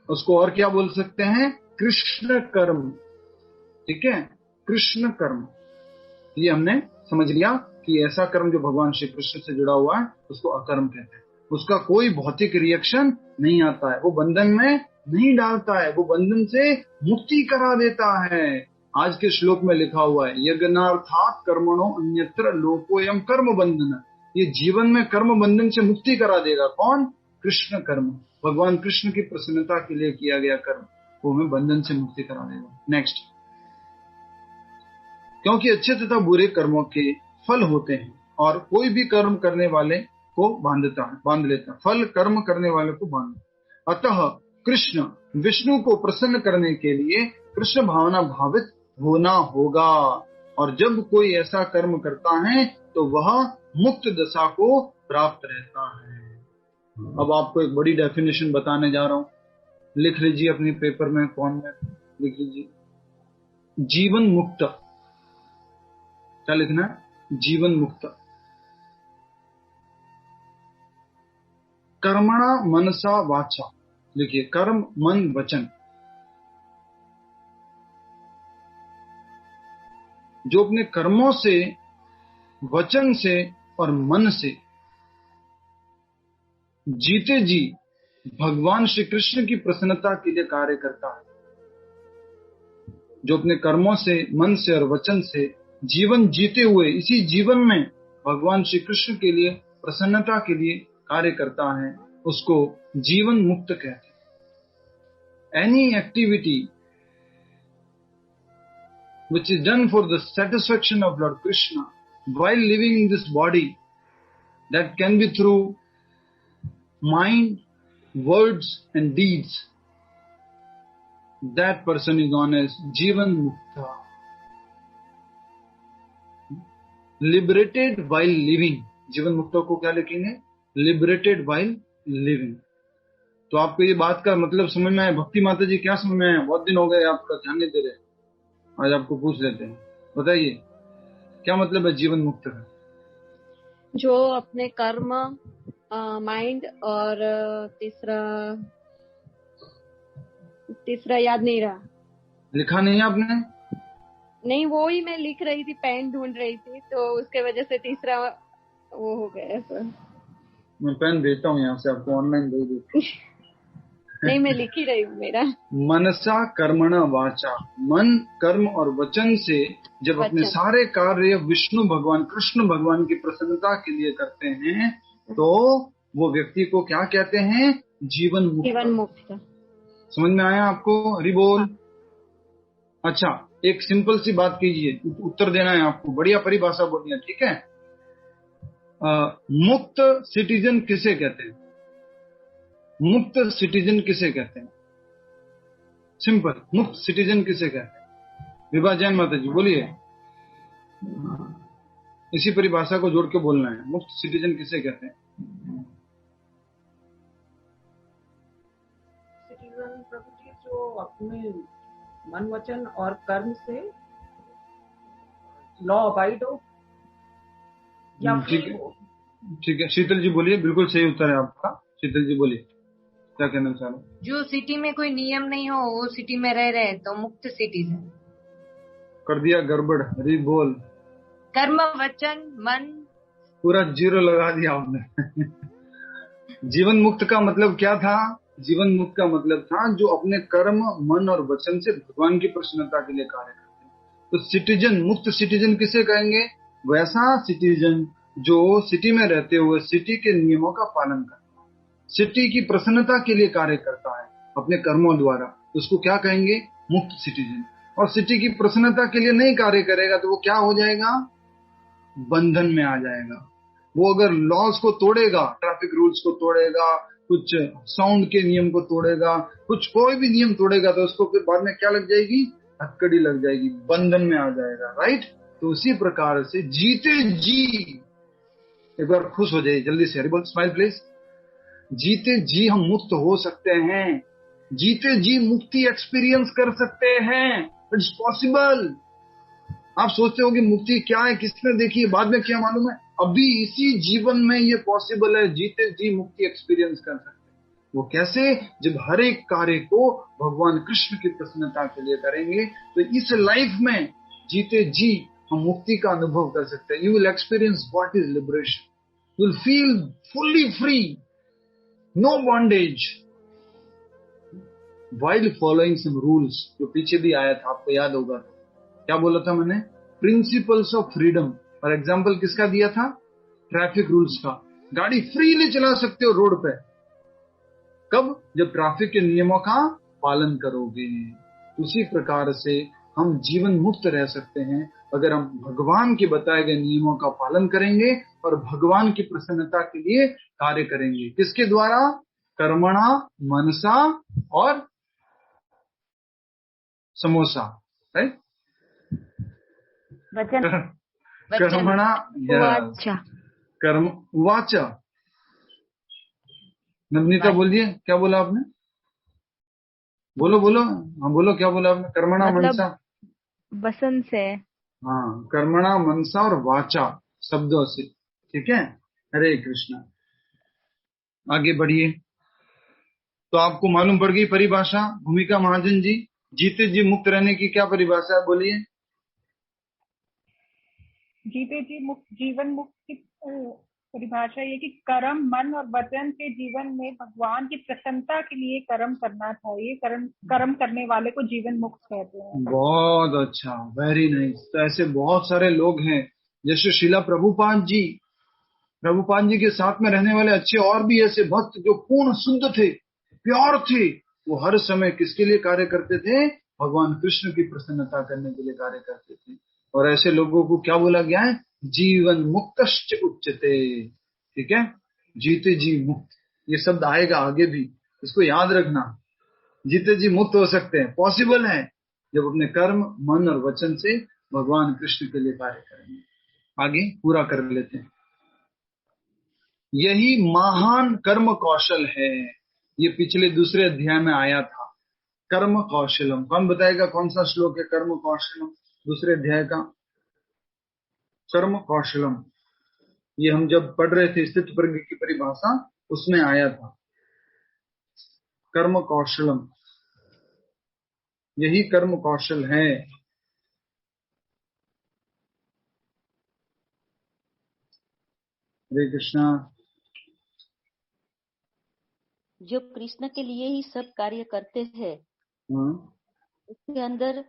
उसको और क्या बोल सकते हैं? कृष्ण कर्म। ठीक है, कृष्ण कर्म। ये हमने समझ लिया कि ऐसा कर्म जो भगवान श्री कृष्ण से जुड़ा हुआ है उसको अकर्म कहते हैं। उसका कोई भौतिक रिएक्शन नहीं आता है, वो बंधन में नहीं डालता है, वो बंधन से मुक्ति करा देता है। आज के श्लोक में लिखा हुआ है, यज्ञनार्थात् कर्मणो अन्यत्र लोकोयम कर्म बंधन। ये जीवन में कर्म बंधन से मुक्ति करा देगा। कौन? कृष्ण कर्म। भगवान कृष्ण की प्रसन्नता के लिए किया गया कर्म, वो हमें बंधन से मुक्ति करा देगा। नेक्स्ट, क्योंकि अच्छे तथा बुरे कर्मों के फल होते हैं और कोई भी कर्म करने वाले को बांध लेता है। फल कर्म करने वाले को बांध। अतः कृष्ण विष्णु को प्रसन्न करने के लिए कृष्ण भावना भावित होना होगा। और जब कोई ऐसा कर्म करता है तो वह मुक्त दशा को प्राप्त रहता है। अब आपको एक बड़ी डेफिनेशन बताने जा रहा हूं, लिख लीजिए अपने पेपर में, कौन में लिख लीजिए। जीवन मुक्त, क्या लिखना है? जीवन मुक्त। कर्मणा मनसा वाचा, लिखिए कर्म मन वचन। जो अपने कर्मों से, वचन से और मन से जीते जी भगवान श्री कृष्ण की प्रसन्नता के लिए कार्य करता है। जो अपने कर्मों से, मन से और वचन से जीवन जीते हुए इसी जीवन में भगवान श्री कृष्ण के लिए, प्रसन्नता के लिए कार्य करता है, उसको जीवन मुक्त कहते हैं। Any activity which is done for the satisfaction of Lord Krishna while living in this body, that can be through mind, words and deeds, that person is known as Jivan Mukta. Liberated while living. जीवन मुक्त को क्या लिखेंगे? Liberated while living. तो आपको ये बात का मतलब समझ में आया? भक्ति माता जी क्या समझ में आया? बहुत दिन हो गए आपका ध्यान नहीं दे रहे, आज आपको पूछ लेते हैं, बताइए क्या मतलब है जीवन मुक्त का? जो अपने कर्म, माइंड और तीसरा याद नहीं रहा। लिखा नहीं है आपने? नहीं, वो ही मैं लिख रही थी, पेन ढूंढ रही थी, तो उसके वजह से तीसरा वो हो गया सर। मैं पेन देता हूँ यहाँ से आपको, ऑनलाइन दे दूँ। नहीं, मैं लिख ही रही हूँ मेरा। मनसा कर्मणा वाचा, मन, कर्म और वचन से जब अपने सारे कार्य विष्णु भगवान, कृष्ण भगवान की प्रसन्नता के लिए करते हैं, तो वो व्यक्ति को क्या कहते हैं? जीवन मुक्त। जीवन मुक्त। समझ में आया आपको? हरि बोल। अच्छा, एक सिंपल सी बात कीजिए, उत्तर देना है आपको, बढ़िया परिभाषा बोलनी है, ठीक है? मुक्त सिटीजन किसे कहते हैं? मुक्त सिटीजन किसे कहते हैं? सिंपल, मुक्त सिटीजन किसे कहते हैं? विभा जैन माता जी बोलिए, इसी परिभाषा को जोड़ के बोलना है। मुक्त सिटीजन किसे कहते हैं? सिटीजन प्रभु जी जो अपने मन, वचन और कर्म से लॉ अबाइड हो या फ्री हो। ठीक है, शीतल जी बोलिए, बिल्कुल सही उत्तर है आपका। शीतल जी बोलिए, क्या कहना चाह रहे? जो सिटी में कोई नियम नहीं हो, वो सिटी में रह रहे तो मुक्त सिटीजन। कर दिया गड़बड़, हरी बोल। कर्म, वचन, मन, पूरा जीरो लगा दिया आपने। जीवन मुक्त का मतलब क्या था? जीवन मुक्त का मतलब था जो अपने कर्म, मन और वचन से भगवान की प्रसन्नता के लिए कार्य करते हैं। तो सिटीजन, मुक्त सिटीजन किसे कहेंगे? वैसा सिटीजन जो सिटी में रहते हुए सिटी के नियमों का पालन करता है, सिटी की प्रसन्नता के लिए कार्य करता है अपने कर्मों द्वारा, तो उसको क्या कहेंगे? मुक्त सिटीजन। और सिटी की प्रसन्नता के लिए नहीं कार्य करेगा तो वो क्या हो जाएगा? बंधन में आ जाएगा। वो अगर लॉज को तोड़ेगा, ट्रैफिक रूल्स को तोड़ेगा, कुछ साउंड के नियम को तोड़ेगा, कुछ कोई भी नियम तोड़ेगा, तो उसको फिर बाद में क्या लग जाएगी? हथकड़ी लग जाएगी, बंधन में आ जाएगा। राइट? तो उसी प्रकार से जीते जी, एक बार खुश हो जाइए जल्दी से, हरिबोल, स्माइल प्लीज। जीते जी हम मुक्त हो सकते हैं, जीते जी मुक्ति एक्सपीरियंस कर सकते हैं। It's possible. आप सोचते हो कि मुक्ति क्या है, किसने देखी है, बाद में क्या मालूम है? अभी इसी जीवन में ये पॉसिबल है, जीते जी मुक्ति एक्सपीरियंस कर सकते हैं। वो कैसे? जब हर एक कार्य को भगवान कृष्ण की प्रसन्नता के लिए करेंगे, तो इस लाइफ में जीते जी हम मुक्ति का अनुभव कर सकते हैं। You will experience what is liberation, you will feel fully free, no bondage, while following some rules। जो पीछे भी आया था, आपको याद होगा, क्या बोला था मैंने? Principles of freedom. और एग्जाम्पल किसका दिया था? ट्रैफिक रूल्स का। गाड़ी फ्रीली चला सकते हो रोड पे, कब? जब ट्रैफिक के नियमों का पालन करोगे। उसी प्रकार से हम जीवन मुक्त रह सकते हैं अगर हम भगवान के बताए गए नियमों का पालन करेंगे और भगवान की प्रसन्नता के लिए कार्य करेंगे। किसके द्वारा? कर्मणा, मनसा और समोसा, राइट? कर्मणा, कर्म, वाचा। नवनीता बोलिए, क्या बोला आपने? बोलो बोलो, हाँ बोलो, क्या बोला आपने? कर्मणा, मनसा, वसन से। हाँ, कर्मणा, मनसा और वाचा शब्दों से, ठीक है? हरे कृष्णा। आगे बढ़िए। तो आपको मालूम पड़ गई परिभाषा। भूमिका महाजन जी, जीते जी मुक्त रहने की क्या परिभाषा है, बोलिए। जीते जी मुक्त, जीवन मुक्ति, परिभाषा ये कि कर्म मन और वचन के जीवन में भगवान की प्रसन्नता के लिए कर्म करना चाहिए। कर्म करने वाले को जीवन मुक्त कहते हैं। बहुत अच्छा, वेरी नाइस। तो ऐसे बहुत सारे लोग हैं, जैसे शिला प्रभुपाद जी के साथ में रहने वाले अच्छे और भी ऐसे भक्त जो पूर्ण शुद्ध थे, प्योर थे, वो हर समय किसके लिए कार्य करते थे? भगवान कृष्ण की प्रसन्नता करने के लिए कार्य करते थे। और ऐसे लोगों को क्या बोला गया है? जीवन मुक्तश्च उच्यते। ठीक है, जीते जी मुक्त, ये शब्द आएगा आगे भी, इसको याद रखना। जीते जी मुक्त हो सकते हैं, पॉसिबल है, जब अपने कर्म मन और वचन से भगवान कृष्ण के लिए कार्य करेंगे। आगे पूरा कर लेते हैं। यही महान कर्म कौशल है। ये पिछले दूसरे अध्याय में आया था, कर्म कौशलम। कौन बताएगा कौन सा श्लोक है कर्म कौशलम? दूसरे अध्याय का कर्म कौशलम, ये हम जब पढ़ रहे थे स्थित प्रज्ञ की परिभाषा, उसमें आया था कर्म कौशलम। यही कर्म कौशल है। हरे कृष्णा। जो कृष्ण के लिए ही सब कार्य करते हैं, उसके अंदर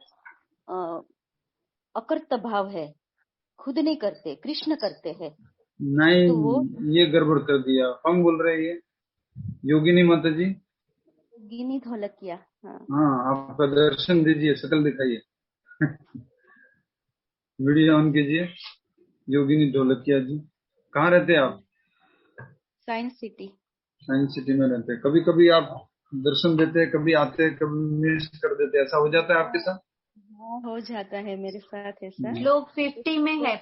अकर्ता भाव है, खुद नहीं करते, कृष्ण करते हैं। नहीं तो ये गड़बड़ कर दिया। कौन बोल रहे हैं? योगिनी माता जी। योगिनी ढोलकिया। हाँ, आपका दर्शन दीजिए, शकल दिखाइए। वीडियो ऑन कीजिए। योगिनी ढोलकिया जी, कहाँ रहते हैं आप? Science city. साइंस सिटी में रहते हैं। कभी कभी आप दर्शन देते हैं, कभी आते हैं, कभी मिस कर देते हैं, ऐसा हो जाता है आपके साथ? हो जाता है मेरे साथ ऐसा। श्लोक 50 में है।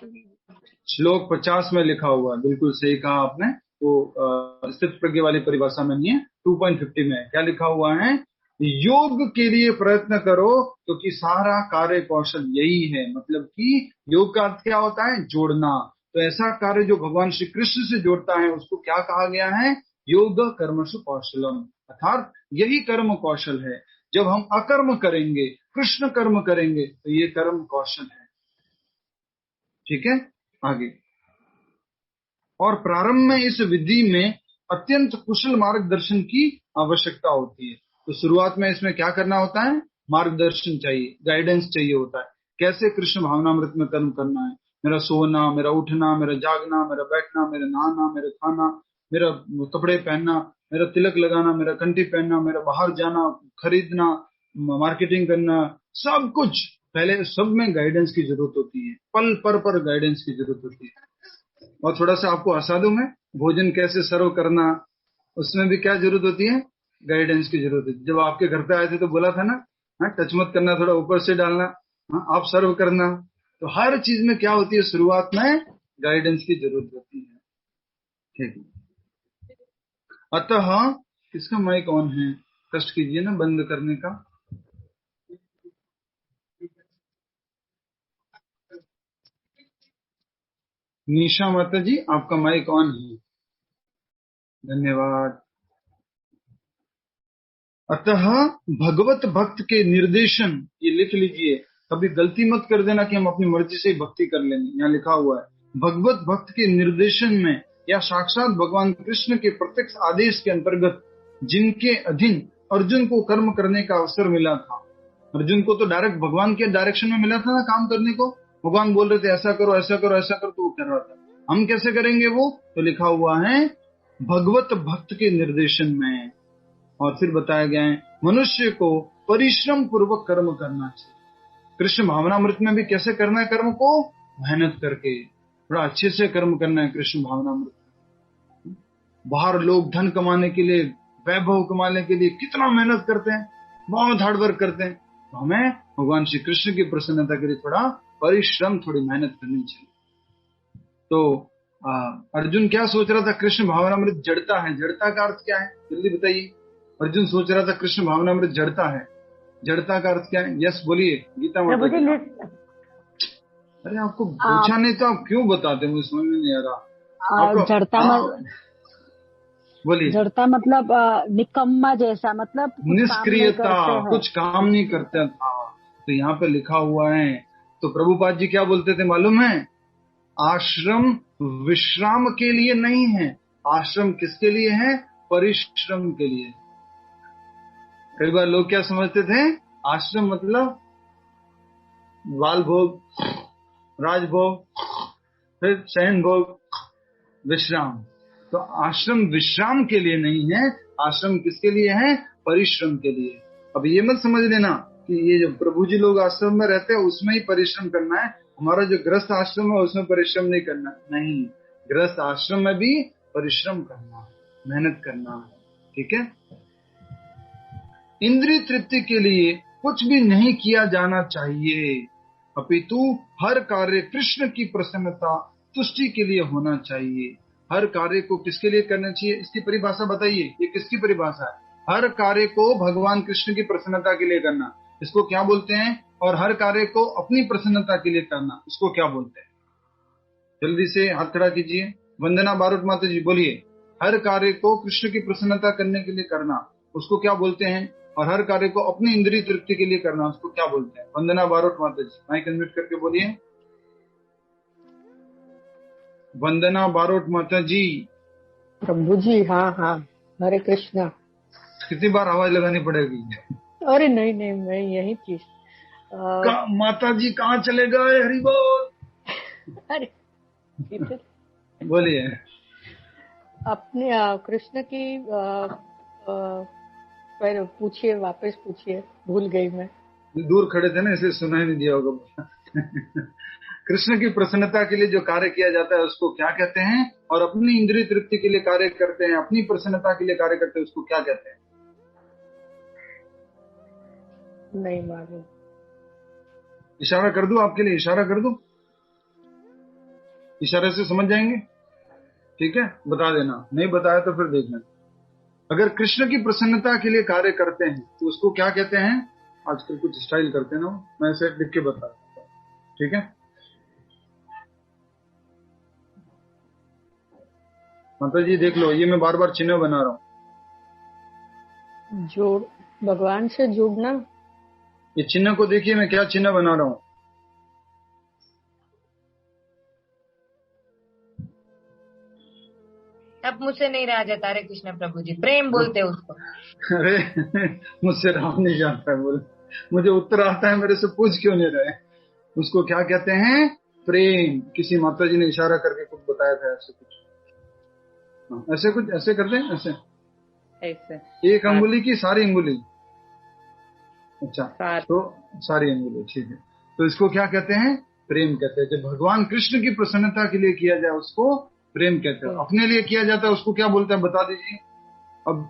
श्लोक 50 में लिखा हुआ है, बिल्कुल सही कहा आपने। वो स्थित प्रज्ञ वाली परिभाषा में नहीं है, 2.50 में है। क्या लिखा हुआ है? योग के लिए प्रयत्न करो, क्योंकि सारा कार्य कौशल यही है। मतलब कि योग का अर्थ क्या होता है? जोड़ना। तो ऐसा कार्य जो भगवान श्री कृष्ण से जोड़ता है, उसको क्या कहा गया है? योग कर्मसु कौशलम, अर्थात यही कर्म कौशल है। जब हम अकर्म करेंगे, कृष्ण कर्म करेंगे, तो ये कर्म कौशल है। ठीक है, आगे। और प्रारंभ में इस विधि में अत्यंत कुशल मार्गदर्शन की आवश्यकता होती है। तो शुरुआत में इसमें क्या करना होता है? मार्गदर्शन चाहिए, गाइडेंस चाहिए होता है। कैसे कृष्ण भावनामृत में कर्म करना है? मेरा सोना, मेरा उठना, मेरा जागना, मेरा बैठना, मेरा नहाना, मेरा खाना, मेरा कपड़े पहनना, मेरा तिलक लगाना, मेरा कंठी पहनना, मेरा बाहर जाना, खरीदना, मार्केटिंग करना, सब कुछ पहले सब में गाइडेंस की जरूरत होती है। पल पर गाइडेंस की जरूरत होती है। और थोड़ा सा आपको हंसा दूं मैं, भोजन कैसे सर्व करना, उसमें भी क्या जरूरत होती है? गाइडेंस की जरूरत है। जब आपके घर पे आए थे तो बोला था ना, टच मत करना, थोड़ा ऊपर से डालना, आप सर्व करना। तो हर चीज में क्या होती है? शुरुआत में गाइडेंस की जरूरत होती है। ठीक है, अतः किसका माइक ऑन है? कष्ट कीजिए ना बंद करने का। निशा माता जी, आपका माइक ऑन है, धन्यवाद। अतः भगवत भक्त के निर्देशन, ये लिख लीजिए, कभी गलती मत कर देना कि हम अपनी मर्जी से ही भक्ति कर लेंगे। यहाँ लिखा हुआ है भगवत भक्त के निर्देशन में या साक्षात भगवान कृष्ण के प्रत्यक्ष आदेश के अंतर्गत जिनके अधीन अर्जुन को कर्म करने का अवसर मिला था। अर्जुन को तो डायरेक्ट भगवान के डायरेक्शन में मिला था ना काम करने को। भगवान बोल रहे थे ऐसा करो ऐसा करो ऐसा करो, तो वो कर रहा था। हम कैसे करेंगे वो? तो लिखा हुआ है भगवत भक्त के निर्देशन में। और फिर बताया गया है मनुष्य को परिश्रम पूर्वक कर्म करना चाहिए। कृष्ण भावनामृत में भी कैसे करना है कर्म को? मेहनत करके, बड़ा अच्छे से कर्म करना है कृष्ण भावनामृत। बाहर लोग धन कमाने के लिए, वैभव कमाने के लिए कितना मेहनत करते हैं, बहुत हार्डवर्क करते हैं। तो हमें भगवान श्री कृष्ण की प्रसन्नता के लिए थोड़ा परिश्रम, थोड़ी मेहनत करनी चाहिए। तो अर्जुन क्या सोच रहा था? कृष्ण भावनामृत जड़ता है। जड़ता का अर्थ क्या है? जल्दी बताइए। अर्जुन सोच रहा था कृष्ण भावनामृत जड़ता है। जड़ता का अर्थ क्या है? यस बोलिए गीता माता जी। अरे आपको पूछा नहीं तो आप क्यों बताते? मुझे समझ में नहीं आ रहा। जड़ता बोलिए। जड़ता मतलब निकम्मा जैसा, मतलब निष्क्रियता, कुछ काम नहीं करता था। तो यहाँ पे लिखा हुआ है। तो प्रभुपाद जी क्या बोलते थे मालूम है? आश्रम विश्राम के लिए नहीं है। आश्रम किसके लिए है? परिश्रम के लिए। कई बार लोग क्या समझते थे, आश्रम मतलब बाल भोग, राजभोग, फिर शयन भोग, विश्राम। तो आश्रम विश्राम के लिए नहीं है, आश्रम किसके लिए है? परिश्रम के लिए। अब ये मत समझ लेना कि ये जो प्रभु जी लोग आश्रम में रहते हैं उसमें ही परिश्रम करना है, हमारा जो गृहस्थ आश्रम है उसमें परिश्रम नहीं करना। नहीं, गृहस्थ आश्रम में भी परिश्रम करना, मेहनत करना, ठीक है। इंद्रिय तृप्ति के लिए कुछ भी नहीं किया जाना चाहिए, अपितु हर कार्य कृष्ण की प्रसन्नता तुष्टि के लिए होना चाहिए। हर कार्य को किसके लिए करना चाहिए? इसकी परिभाषा बताइए, ये किसकी परिभाषा है? हर कार्य को भगवान कृष्ण की प्रसन्नता के लिए करना, इसको क्या बोलते हैं? और हर कार्य को अपनी प्रसन्नता के लिए करना, इसको क्या बोलते हैं? जल्दी से हाथ खड़ा कीजिए। वंदना बारोट माता जी बोलिए। हर कार्य को कृष्ण की प्रसन्नता करने के लिए करना, उसको क्या बोलते हैं? और हर कार्य को अपनी इंद्रिय तृप्ति के लिए करना, उसको क्या बोलते हैं? वंदना बारोट माता जी माइक अनम्यूट करके बोलिए। वंदना बारोट माता जी। प्रभु जी, हाँ हाँ, हरे कृष्णा। कितनी बार आवाज लगानी पड़ेगी? अरे नहीं नहीं, मैं यही थी। माता जी कहाँ चले गए? हरि बोल। अरे बोलिए। अपने कृष्ण की पूछिए, वापस पूछिए, भूल गई मैं। दूर खड़े थे ना इसलिए सुना ही नहीं दिया होगा। कृष्ण की प्रसन्नता के लिए जो कार्य किया जाता है उसको क्या कहते हैं? और अपनी इंद्रिय तृप्ति के लिए कार्य करते हैं, अपनी प्रसन्नता के लिए कार्य करते हैं, उसको क्या कहते हैं? नहीं मालूम। इशारा कर दूं आपके लिए? इशारा कर दूं? इशारे से समझ जाएंगे? ठीक है, बता देना। नहीं बताया तो फिर देखना। अगर कृष्ण की प्रसन्नता के लिए कार्य करते हैं तो उसको क्या कहते हैं? आजकल कुछ स्टाइल करते हैं ना, मैं इसे लिख के बता देता हूं, ठीक है। माता जी देख लो, ये मैं बार बार चिन्ह बना रहा हूँ। जोड़, भगवान से जुड़ना। ये चिन्ह को देखिए, मैं क्या चिन्ह बना रहा हूँ। अब मुझसे नहीं रहा जाता। हरे कृष्ण प्रभु जी, प्रेम बोलते उसको। अरे मुझसे रहा नहीं जाता है, बोल। मुझे उत्तर आता है, मेरे से पूछ क्यों नहीं रहे? उसको क्या कहते हैं? प्रेम। किसी माता जी ने इशारा करके कुछ बताया था, ऐसे कुछ, ऐसे कुछ, ऐसे करते हैं, ऐसे एक अंगुली की सारी अंगुली। अच्छा, तो सारी अंगुली, ठीक है। तो इसको क्या कहते हैं? प्रेम कहते हैं। जब भगवान कृष्ण की प्रसन्नता के लिए किया जाए उसको प्रेम कहते हैं। अपने लिए किया जाता है उसको क्या बोलते हैं? बता दीजिए। अब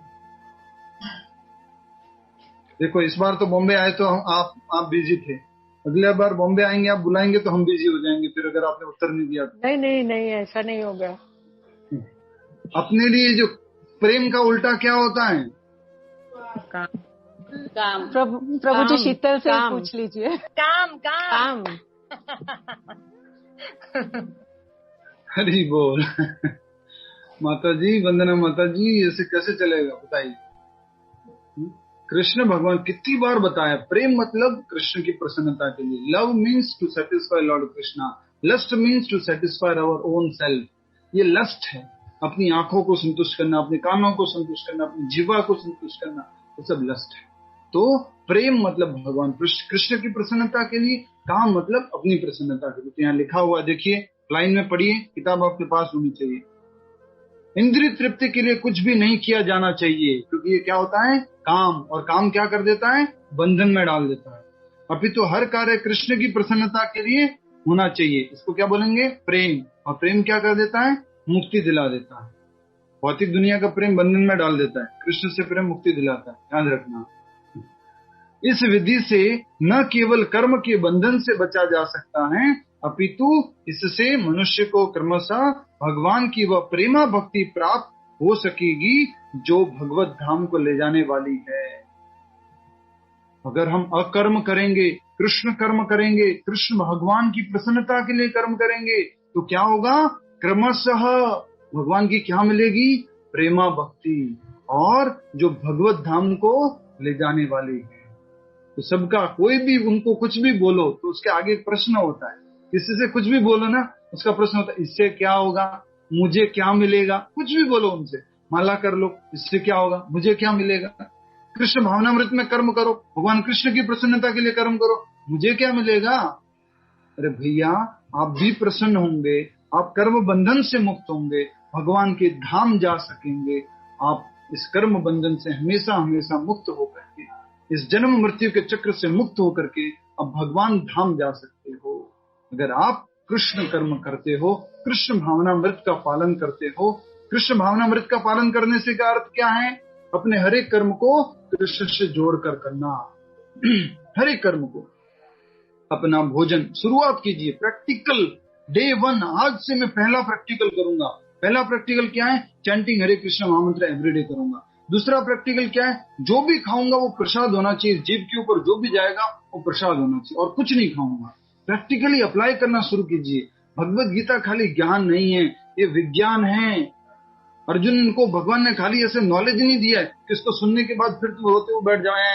देखो, इस बार तो बॉम्बे आए तो आप बिजी थे, अगले बार बॉम्बे आएंगे, आप बुलाएंगे तो हम बिजी हो जाएंगे फिर, अगर आपने उत्तर नहीं दिया तो। नहीं नहीं नहीं, ऐसा नहीं होगा। अपने लिए जो प्रेम का उल्टा क्या होता है? काम। प्रभु जी शीतल से पूछ लीजिए। काम काम। हरि बोल। माता जी, वंदना माता जी, ऐसे कैसे चलेगा बताइए? कृष्ण भगवान कितनी बार बताया, प्रेम मतलब कृष्ण की प्रसन्नता के लिए। Love means to satisfy Lord Krishna, lust means to satisfy our own self. ये लस्ट है, अपनी आंखों को संतुष्ट करना, अपने कानों को संतुष्ट करना, अपनी जीवा को संतुष्ट करना, ये सब लस्ट है। तो प्रेम मतलब भगवान कृष्ण की प्रसन्नता के लिए, काम मतलब अपनी प्रसन्नता के लिए। तो यहाँ लिखा हुआ देखिए, लाइन में पढ़िए, किताब आपके पास होनी चाहिए। इंद्रिय तृप्ति के लिए कुछ भी नहीं किया जाना चाहिए, क्योंकि ये क्या होता है? काम। और काम क्या कर देता है? बंधन में डाल देता है। अभी तो हर कार्य कृष्ण की प्रसन्नता के लिए होना चाहिए, इसको क्या बोलेंगे? प्रेम। और प्रेम क्या कर देता है? मुक्ति दिला देता है। भौतिक दुनिया का प्रेम बंधन में डाल देता है, कृष्ण से प्रेम मुक्ति दिलाता है, याद रखना। इस विधि से न केवल कर्म के बंधन से बचा जा सकता है, अपितु इससे मनुष्य को क्रमशः भगवान की वह प्रेमा भक्ति प्राप्त हो सकेगी जो भगवत धाम को ले जाने वाली है। अगर हम अकर्म करेंगे, कृष्ण कर्म करेंगे, कृष्ण भगवान की प्रसन्नता के लिए कर्म करेंगे, तो क्या होगा? क्रमशः भगवान की क्या मिलेगी? प्रेमा भक्ति, और जो भगवत धाम को ले जाने वाली है। तो सबका कोई भी उनको कुछ भी बोलो तो उसके आगे एक प्रश्न होता है, किसी से कुछ भी बोलो ना, उसका प्रश्न होता है इससे क्या होगा, मुझे क्या मिलेगा। कुछ भी बोलो उनसे, माला कर लो, इससे क्या होगा, मुझे क्या मिलेगा। कृष्ण भावनामृत में कर्म करो, भगवान कृष्ण की प्रसन्नता के लिए कर्म करो, मुझे क्या मिलेगा। अरे भैया, आप भी प्रसन्न होंगे, आप कर्म बंधन से मुक्त होंगे, भगवान के धाम जा सकेंगे। आप इस कर्म बंधन से हमेशा हमेशा मुक्त होकर के, इस जन्म मृत्यु के चक्र से मुक्त होकर के अब भगवान धाम जा सकते हो। अगर आप कृष्ण कर्म करते हो, कृष्ण भावनामृत का पालन करते हो। कृष्ण भावनामृत का पालन करने से का अर्थ क्या है? अपने हर एक कर्म को कृष्ण से जोड़कर करना। हर एक कर्म को, अपना भोजन शुरुआत कीजिए प्रैक्टिकल डे 1। आज से मैं पहला प्रैक्टिकल करूंगा। पहला प्रैक्टिकल क्या है? चैंटिंग हरे कृष्ण महामंत्र एवरीडे करूंगा। दूसरा प्रैक्टिकल क्या है? जो भी खाऊंगा वो प्रसाद होना चाहिए, जीभ के ऊपर जो भी जाएगा वो प्रसाद होना चाहिए, और कुछ नहीं खाऊंगा। प्रैक्टिकली अप्लाई करना शुरू कीजिए। भगवत गीता खाली ज्ञान नहीं है, ये विज्ञान है। अर्जुन को भगवान ने खाली ऐसे नॉलेज नहीं दिया है कि इसको सुनने के बाद फिर तुम रोते हुए बैठ जाए,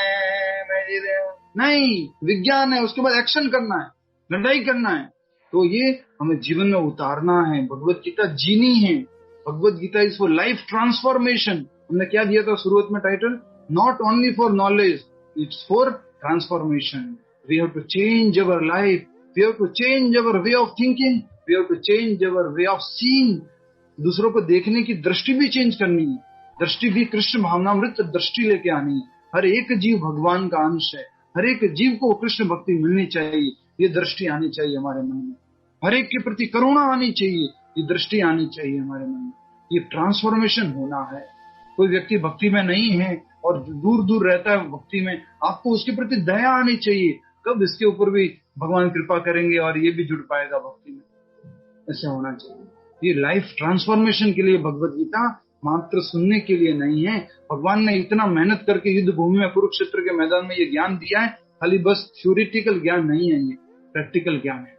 नहीं, विज्ञान है। उसके बाद एक्शन करना है, लड़ाई करना है। तो ये हमें जीवन में उतारना है। भगवत गीता जीनी है। Bhagavad Gita is for life transformation. हमने क्या दिया था शुरुआत में title? Not only for knowledge, it's for transformation. We have to change our life, we have to change our way of thinking, we have to change our way of seeing. दूसरों को देखने की दृष्टि भी चेंज करनी है। दृष्टि भी कृष्ण भावनामृत दृष्टि लेके आनी है। हर एक जीव भगवान का अंश है, हर एक जीव को कृष्ण भक्ति मिलनी चाहिए, ये दृष्टि आनी चाहिए हमारे मन में। हर एक के प्रति करुणा आनी चाहिए, ये दृष्टि आनी चाहिए हमारे मन में। ये ट्रांसफॉर्मेशन होना है। कोई व्यक्ति भक्ति में नहीं है और दूर दूर रहता है भक्ति में, आपको उसके प्रति दया आनी चाहिए। कब इसके ऊपर भी भगवान कृपा करेंगे और ये भी जुड़ पाएगा भक्ति में। ऐसा होना चाहिए। ये लाइफ ट्रांसफॉर्मेशन के लिए भगवत गीता मात्र सुनने के लिए नहीं है। भगवान ने इतना मेहनत करके युद्ध भूमि में कुरुक्षेत्र के मैदान में ये ज्ञान दिया है। खाली बस थ्योरेटिकल ज्ञान नहीं है, ये प्रैक्टिकल ज्ञान है।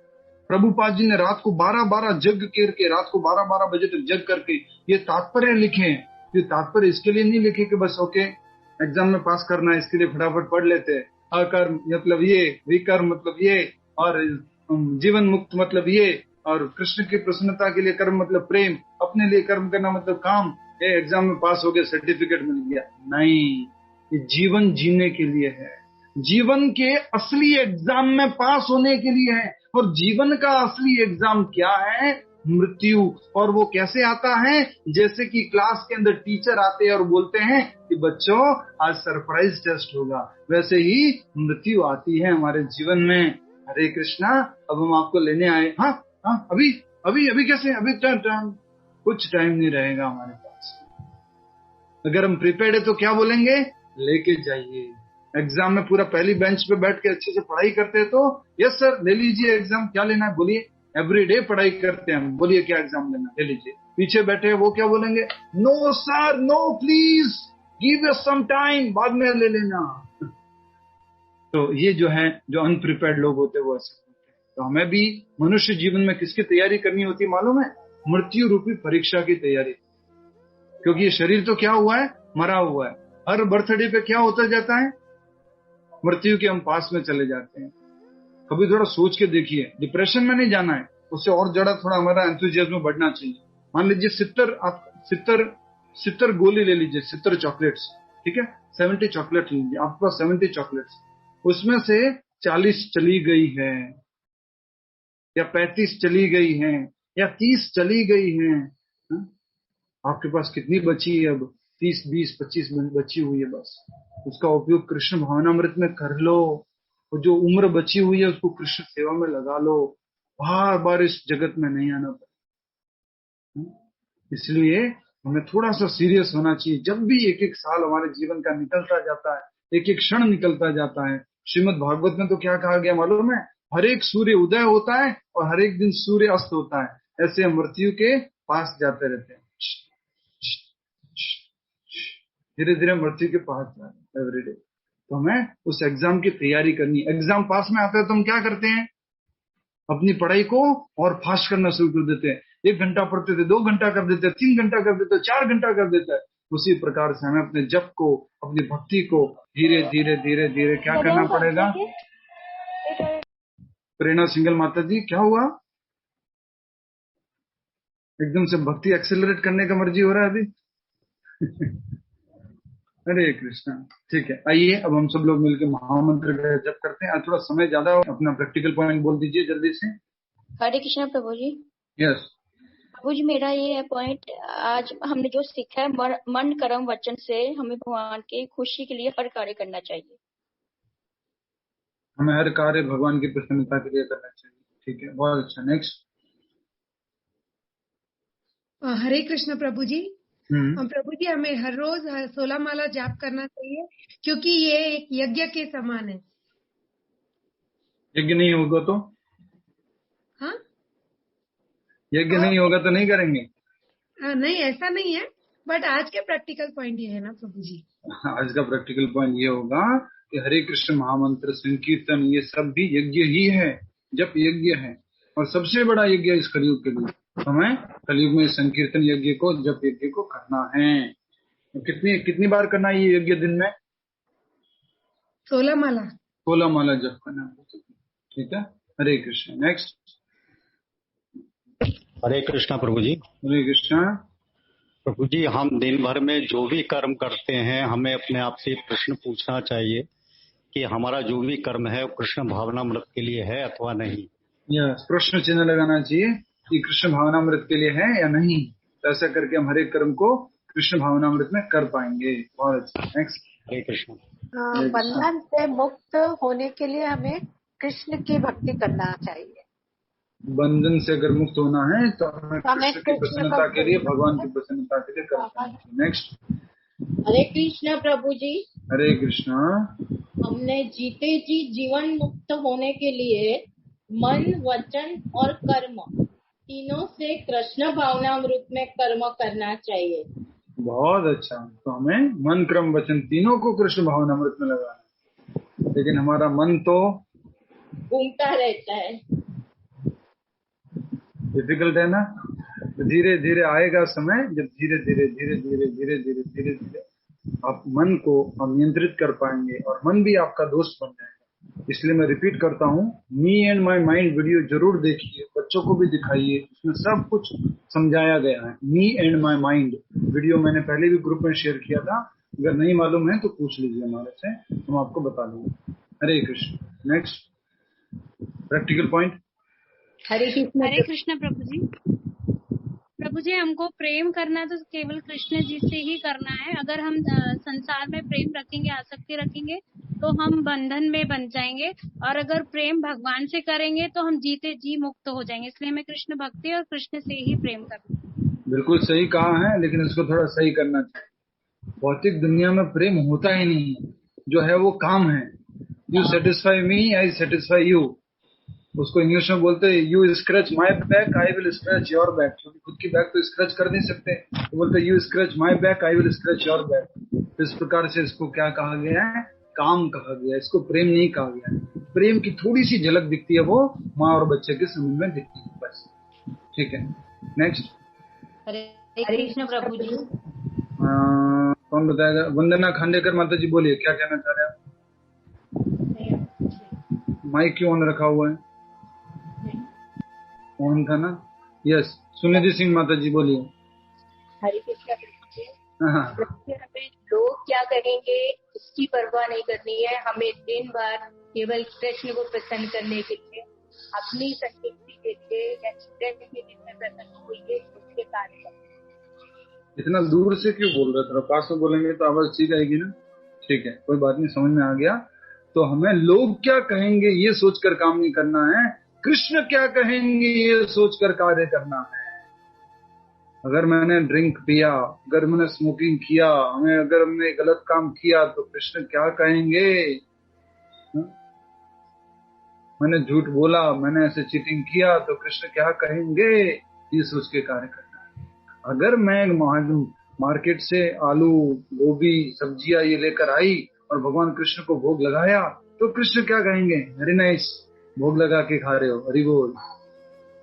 प्रभुपाद जी ने रात को 12-12 जग करके, रात को 12-12 बजे तक जग करके ये तात्पर्य लिखे हैं। ये तात्पर्य इसके लिए नहीं लिखे कि बस ओके एग्जाम में पास करना है, इसके लिए फटाफट पढ़ लेते हैं। अकर्म मतलब ये, विकर्म मतलब ये, और जीवन मुक्त मतलब ये, और कृष्ण की प्रसन्नता के लिए कर्म मतलब प्रेम, अपने लिए कर्म करना मतलब काम। ये एग्जाम में पास हो गया, सर्टिफिकेट मिल गया, नहीं। ये जीवन जीने के लिए है। जीवन के असली एग्जाम में पास होने के लिए है। और जीवन का असली एग्जाम क्या है? मृत्यु। और वो कैसे आता है? जैसे कि क्लास के अंदर टीचर आते हैं और बोलते हैं कि बच्चों आज सरप्राइज टेस्ट होगा, वैसे ही मृत्यु आती है हमारे जीवन में। हरे कृष्णा, अब हम आपको लेने आए। हाँ, अभी अभी अभी कैसे? अभी टाइम, कुछ टाइम नहीं रहेगा हमारे पास। अगर हम प्रिपेयर्ड है तो क्या बोलेंगे? लेके जाइए। एग्जाम में पूरा पहली बेंच पे बैठ के अच्छे से पढ़ाई करते हैं तो यस सर ले लीजिए एग्जाम, क्या लेना है बोलिए। एवरीडे पढ़ाई करते हैं हम, बोलिए क्या एग्जाम लेना, ले लीजिए। पीछे बैठे हैं वो क्या बोलेंगे? No sir, no please, give us some time, बाद में ले लेना। तो ये जो है, जो अनप्रिपेयर्ड लोग होते हैं वो ऐसे होते हैं। तो हमें भी मनुष्य जीवन में किसकी तैयारी करनी होती है मालूम है? मृत्यु रूपी परीक्षा की तैयारी। क्योंकि ये शरीर तो क्या हुआ है? मरा हुआ है। हर बर्थडे पे क्या होता जाता है? मृत्यु के हम पास में चले जाते हैं। कभी थोड़ा सोच के देखिए, डिप्रेशन में नहीं जाना है, उससे और ज्यादा थोड़ा हमारा एंथुसियाज्म बढ़ना चाहिए। मान लीजिए 70 गोली ले लीजिए, 70 चॉकलेट्स, ठीक है, 70 चॉकलेट लीजिए, आपके पास 70 चॉकलेट्स, उसमें से 40 चली गई है, या 35 चली गई है, या 30 चली गई है। आपके पास कितनी बची है? अब 30, 20, 25 बची हुई है। बस उसका उपयोग कृष्ण भावनामृत में कर लो। और जो उम्र बची हुई है उसको कृष्ण सेवा में लगा लो। बार बार इस जगत में नहीं आना पड़े। इसलिए हमें थोड़ा सा सीरियस होना चाहिए। जब भी एक एक साल हमारे जीवन का निकलता जाता है, एक एक क्षण निकलता जाता है। श्रीमद् भागवत में तो क्या कहा गया मालूम है? हर एक सूर्य उदय होता है और हर एक दिन सूर्य अस्त होता है। ऐसे हम मृत्यु के पास जाते रहते हैं, धीरे धीरे मृत्यु के पास जा रहे हैं एवरीडे। तो हमें उस एग्जाम की तैयारी करनी है। एग्जाम पास में आता है तो हम क्या करते हैं? अपनी पढ़ाई को और फास्ट करना शुरू कर देते हैं। 1 घंटा पढ़ते थे 2 घंटा कर देते हैं, 3 घंटा कर देते हैं, 4 घंटा कर देते हैं। उसी प्रकार से हमें अपने जप को, अपनी भक्ति को धीरे धीरे धीरे धीरे क्या करना पड़ेगा? प्रेरणा सिंगल माता जी, क्या हुआ? एकदम से भक्ति एक्सेलरेट करने का मर्जी हो रहा है अभी। हरे कृष्णा। ठीक है, आइए अब हम सब लोग मिलकर महामंत्र का जप करते हैं। आज थोड़ा समय ज्यादा हो, अपना प्रैक्टिकल पॉइंट बोल दीजिए जल्दी से। हरे कृष्णा प्रभु जी। यस प्रभु जी, मेरा ये है पॉइंट, आज हमने जो सीखा है मन कर्म वचन से हमें भगवान की खुशी के लिए हर कार्य करना चाहिए। हमें हर कार्य भगवान की प्रसन्नता के लिए करना चाहिए। ठीक है, बहुत अच्छा। नेक्स्ट। हरे कृष्ण प्रभु जी। प्रभु जी, हमें हर रोज 16 माला जाप करना चाहिए, क्योंकि ये एक यज्ञ के समान है। यज्ञ नहीं होगा तो? हाँ, यज्ञ नहीं होगा तो नहीं करेंगे? नहीं, ऐसा नहीं है, बट आज के प्रैक्टिकल पॉइंट ये है ना प्रभु जी। आज का प्रैक्टिकल पॉइंट ये होगा कि हरे कृष्ण महामंत्र, संकीर्तन, ये सब भी यज्ञ ही है, जप यज्ञ है, और सबसे बड़ा यज्ञ इस कलयुग के लिए हमें कलयुग में संकीर्तन यज्ञ को, जप यज्ञ को करना है। कितनी बार करना है ये यज्ञ दिन में? 16 माला। 16 माला जप करना है। ठीक है, हरे कृष्ण। नेक्स्ट। हरे कृष्णा प्रभु जी। हरे कृष्णा प्रभु जी, हम दिन भर में जो भी कर्म करते हैं, हमें अपने आप से प्रश्न पूछना चाहिए कि हमारा जो भी कर्म है वो कृष्ण भावनामृत के लिए है अथवा नहीं। यस, प्रश्न चिन्ह लगाना चाहिए कि कृष्ण भावनामृत के लिए है या नहीं। तो ऐसा करके हम हर एक कर्म को कृष्ण भावनामृत में कर पाएंगे। बहुत अच्छा। नेक्स्ट। हरे कृष्ण। बंधन से मुक्त होने के लिए हमें कृष्ण की भक्ति करना चाहिए। बंधन से अगर मुक्त होना है तो हमें कृष्ण की प्रसन्नता के लिए, भगवान की प्रसन्नता के लिए करना चाहिए। नेक्स्ट। हरे कृष्ण प्रभु जी। हरे कृष्णा। हमने जीते जी जीवन मुक्त होने के लिए मन, वचन और कर्म तीनों से कृष्ण भावनामृत में कर्म करना चाहिए। बहुत अच्छा। तो हमें मन, क्रम, वचन तीनों को कृष्ण भावनामृत में लगाना है, लेकिन हमारा मन तो घूमता रहता है। डिफिकल्ट है ना। तो धीरे धीरे आएगा समय जब धीरे धीरे धीरे धीरे धीरे धीरे धीरे धीरे आप मन को नियंत्रित कर पाएंगे और मन भी आपका दोस्त बन जाएगा। इसलिए मैं रिपीट करता हूँ, me and my mind video जरूर देखिए, बच्चों को भी दिखाइए, उसमें सब कुछ समझाया गया है। Me and my mind video मैंने पहले भी ग्रुप में शेयर किया था, अगर नहीं मालूम है तो पूछ लीजिए हमारे से, हम आपको बता देंगे। Hare Krishna. Next practical point. Hare Krishna प्रभु जी। प्रभु जी, हमको प्रेम करना तो केवल कृष्ण जी से ही करना है। अगर हम संसार में प्रेम रखेंगे, आसक्ति रखेंगे, तो हम बंधन में बन जाएंगे, और अगर प्रेम भगवान से करेंगे तो हम जीते जी मुक्त हो जाएंगे। इसलिए हमें कृष्ण भक्ति और कृष्ण से ही प्रेम करना है। बिल्कुल सही कहा है, लेकिन इसको थोड़ा सही करना चाहिए। भौतिक दुनिया में प्रेम होता ही नहीं, जो है वो काम है। You satisfy me, I satisfy you. उसको इंग्लिश में बोलते हैं you scratch my back, I will scratch your back. क्योंकि खुद की बैक तो स्क्रैच कर नहीं सकते, तो बोलते you scratch my back, I will scratch your back. इस प्रकार से इसको क्या कहा गया है? काम कहा गया है। इसको प्रेम नहीं कहा गया है। प्रेम की थोड़ी सी झलक दिखती है, वो माँ और बच्चे के संबंध में दिखती है, बस। ठीक है, नेक्स्ट। हरे कृष्ण प्रभु जी। कौन बताएगा? वंदना खांडेकर माता जी, बोलिए क्या कहना चाह रहे हैं? माइक क्यों ऑन रखा हुआ है? ऑन था ना। यस, सुनिधि सिंह माता जी बोलिए। हरे कृष्ण प्रभु जी। हमें लोग क्या कहेंगे इसकी परवाह नहीं करनी है। हमें दिन भर केवल कृष्ण को प्रसन्न करने के लिए, अपनी संतुष्टि के लिए या कृष्ण के लिए प्रसन्न होइए, उसके कार्य करें। इतना दूर से क्यों बोल रहे? थोड़ा पास में बोलेंगे तो आवाज ठीक आएगी ना। ठीक है, कोई बात नहीं, समझ में आ गया। तो हमें लोग क्या कहेंगे ये सोचकर काम नहीं करना है, कृष्ण क्या कहेंगे ये सोचकर कार्य करना है। अगर मैंने ड्रिंक पिया, अगर मैंने स्मोकिंग किया, अगर हमने गलत काम किया, तो कृष्ण क्या कहेंगे? मैंने झूठ बोला, मैंने ऐसे चीटिंग किया, तो कृष्ण क्या कहेंगे? ये सोच के कार्य करना है। अगर मैं मार्केट से आलू, गोभी, सब्जियां ये लेकर आई और भगवान कृष्ण को भोग लगाया, तो कृष्ण क्या कहेंगे? वेरी नाइस, भोग लगा के खा रहे हो, हरि बोल।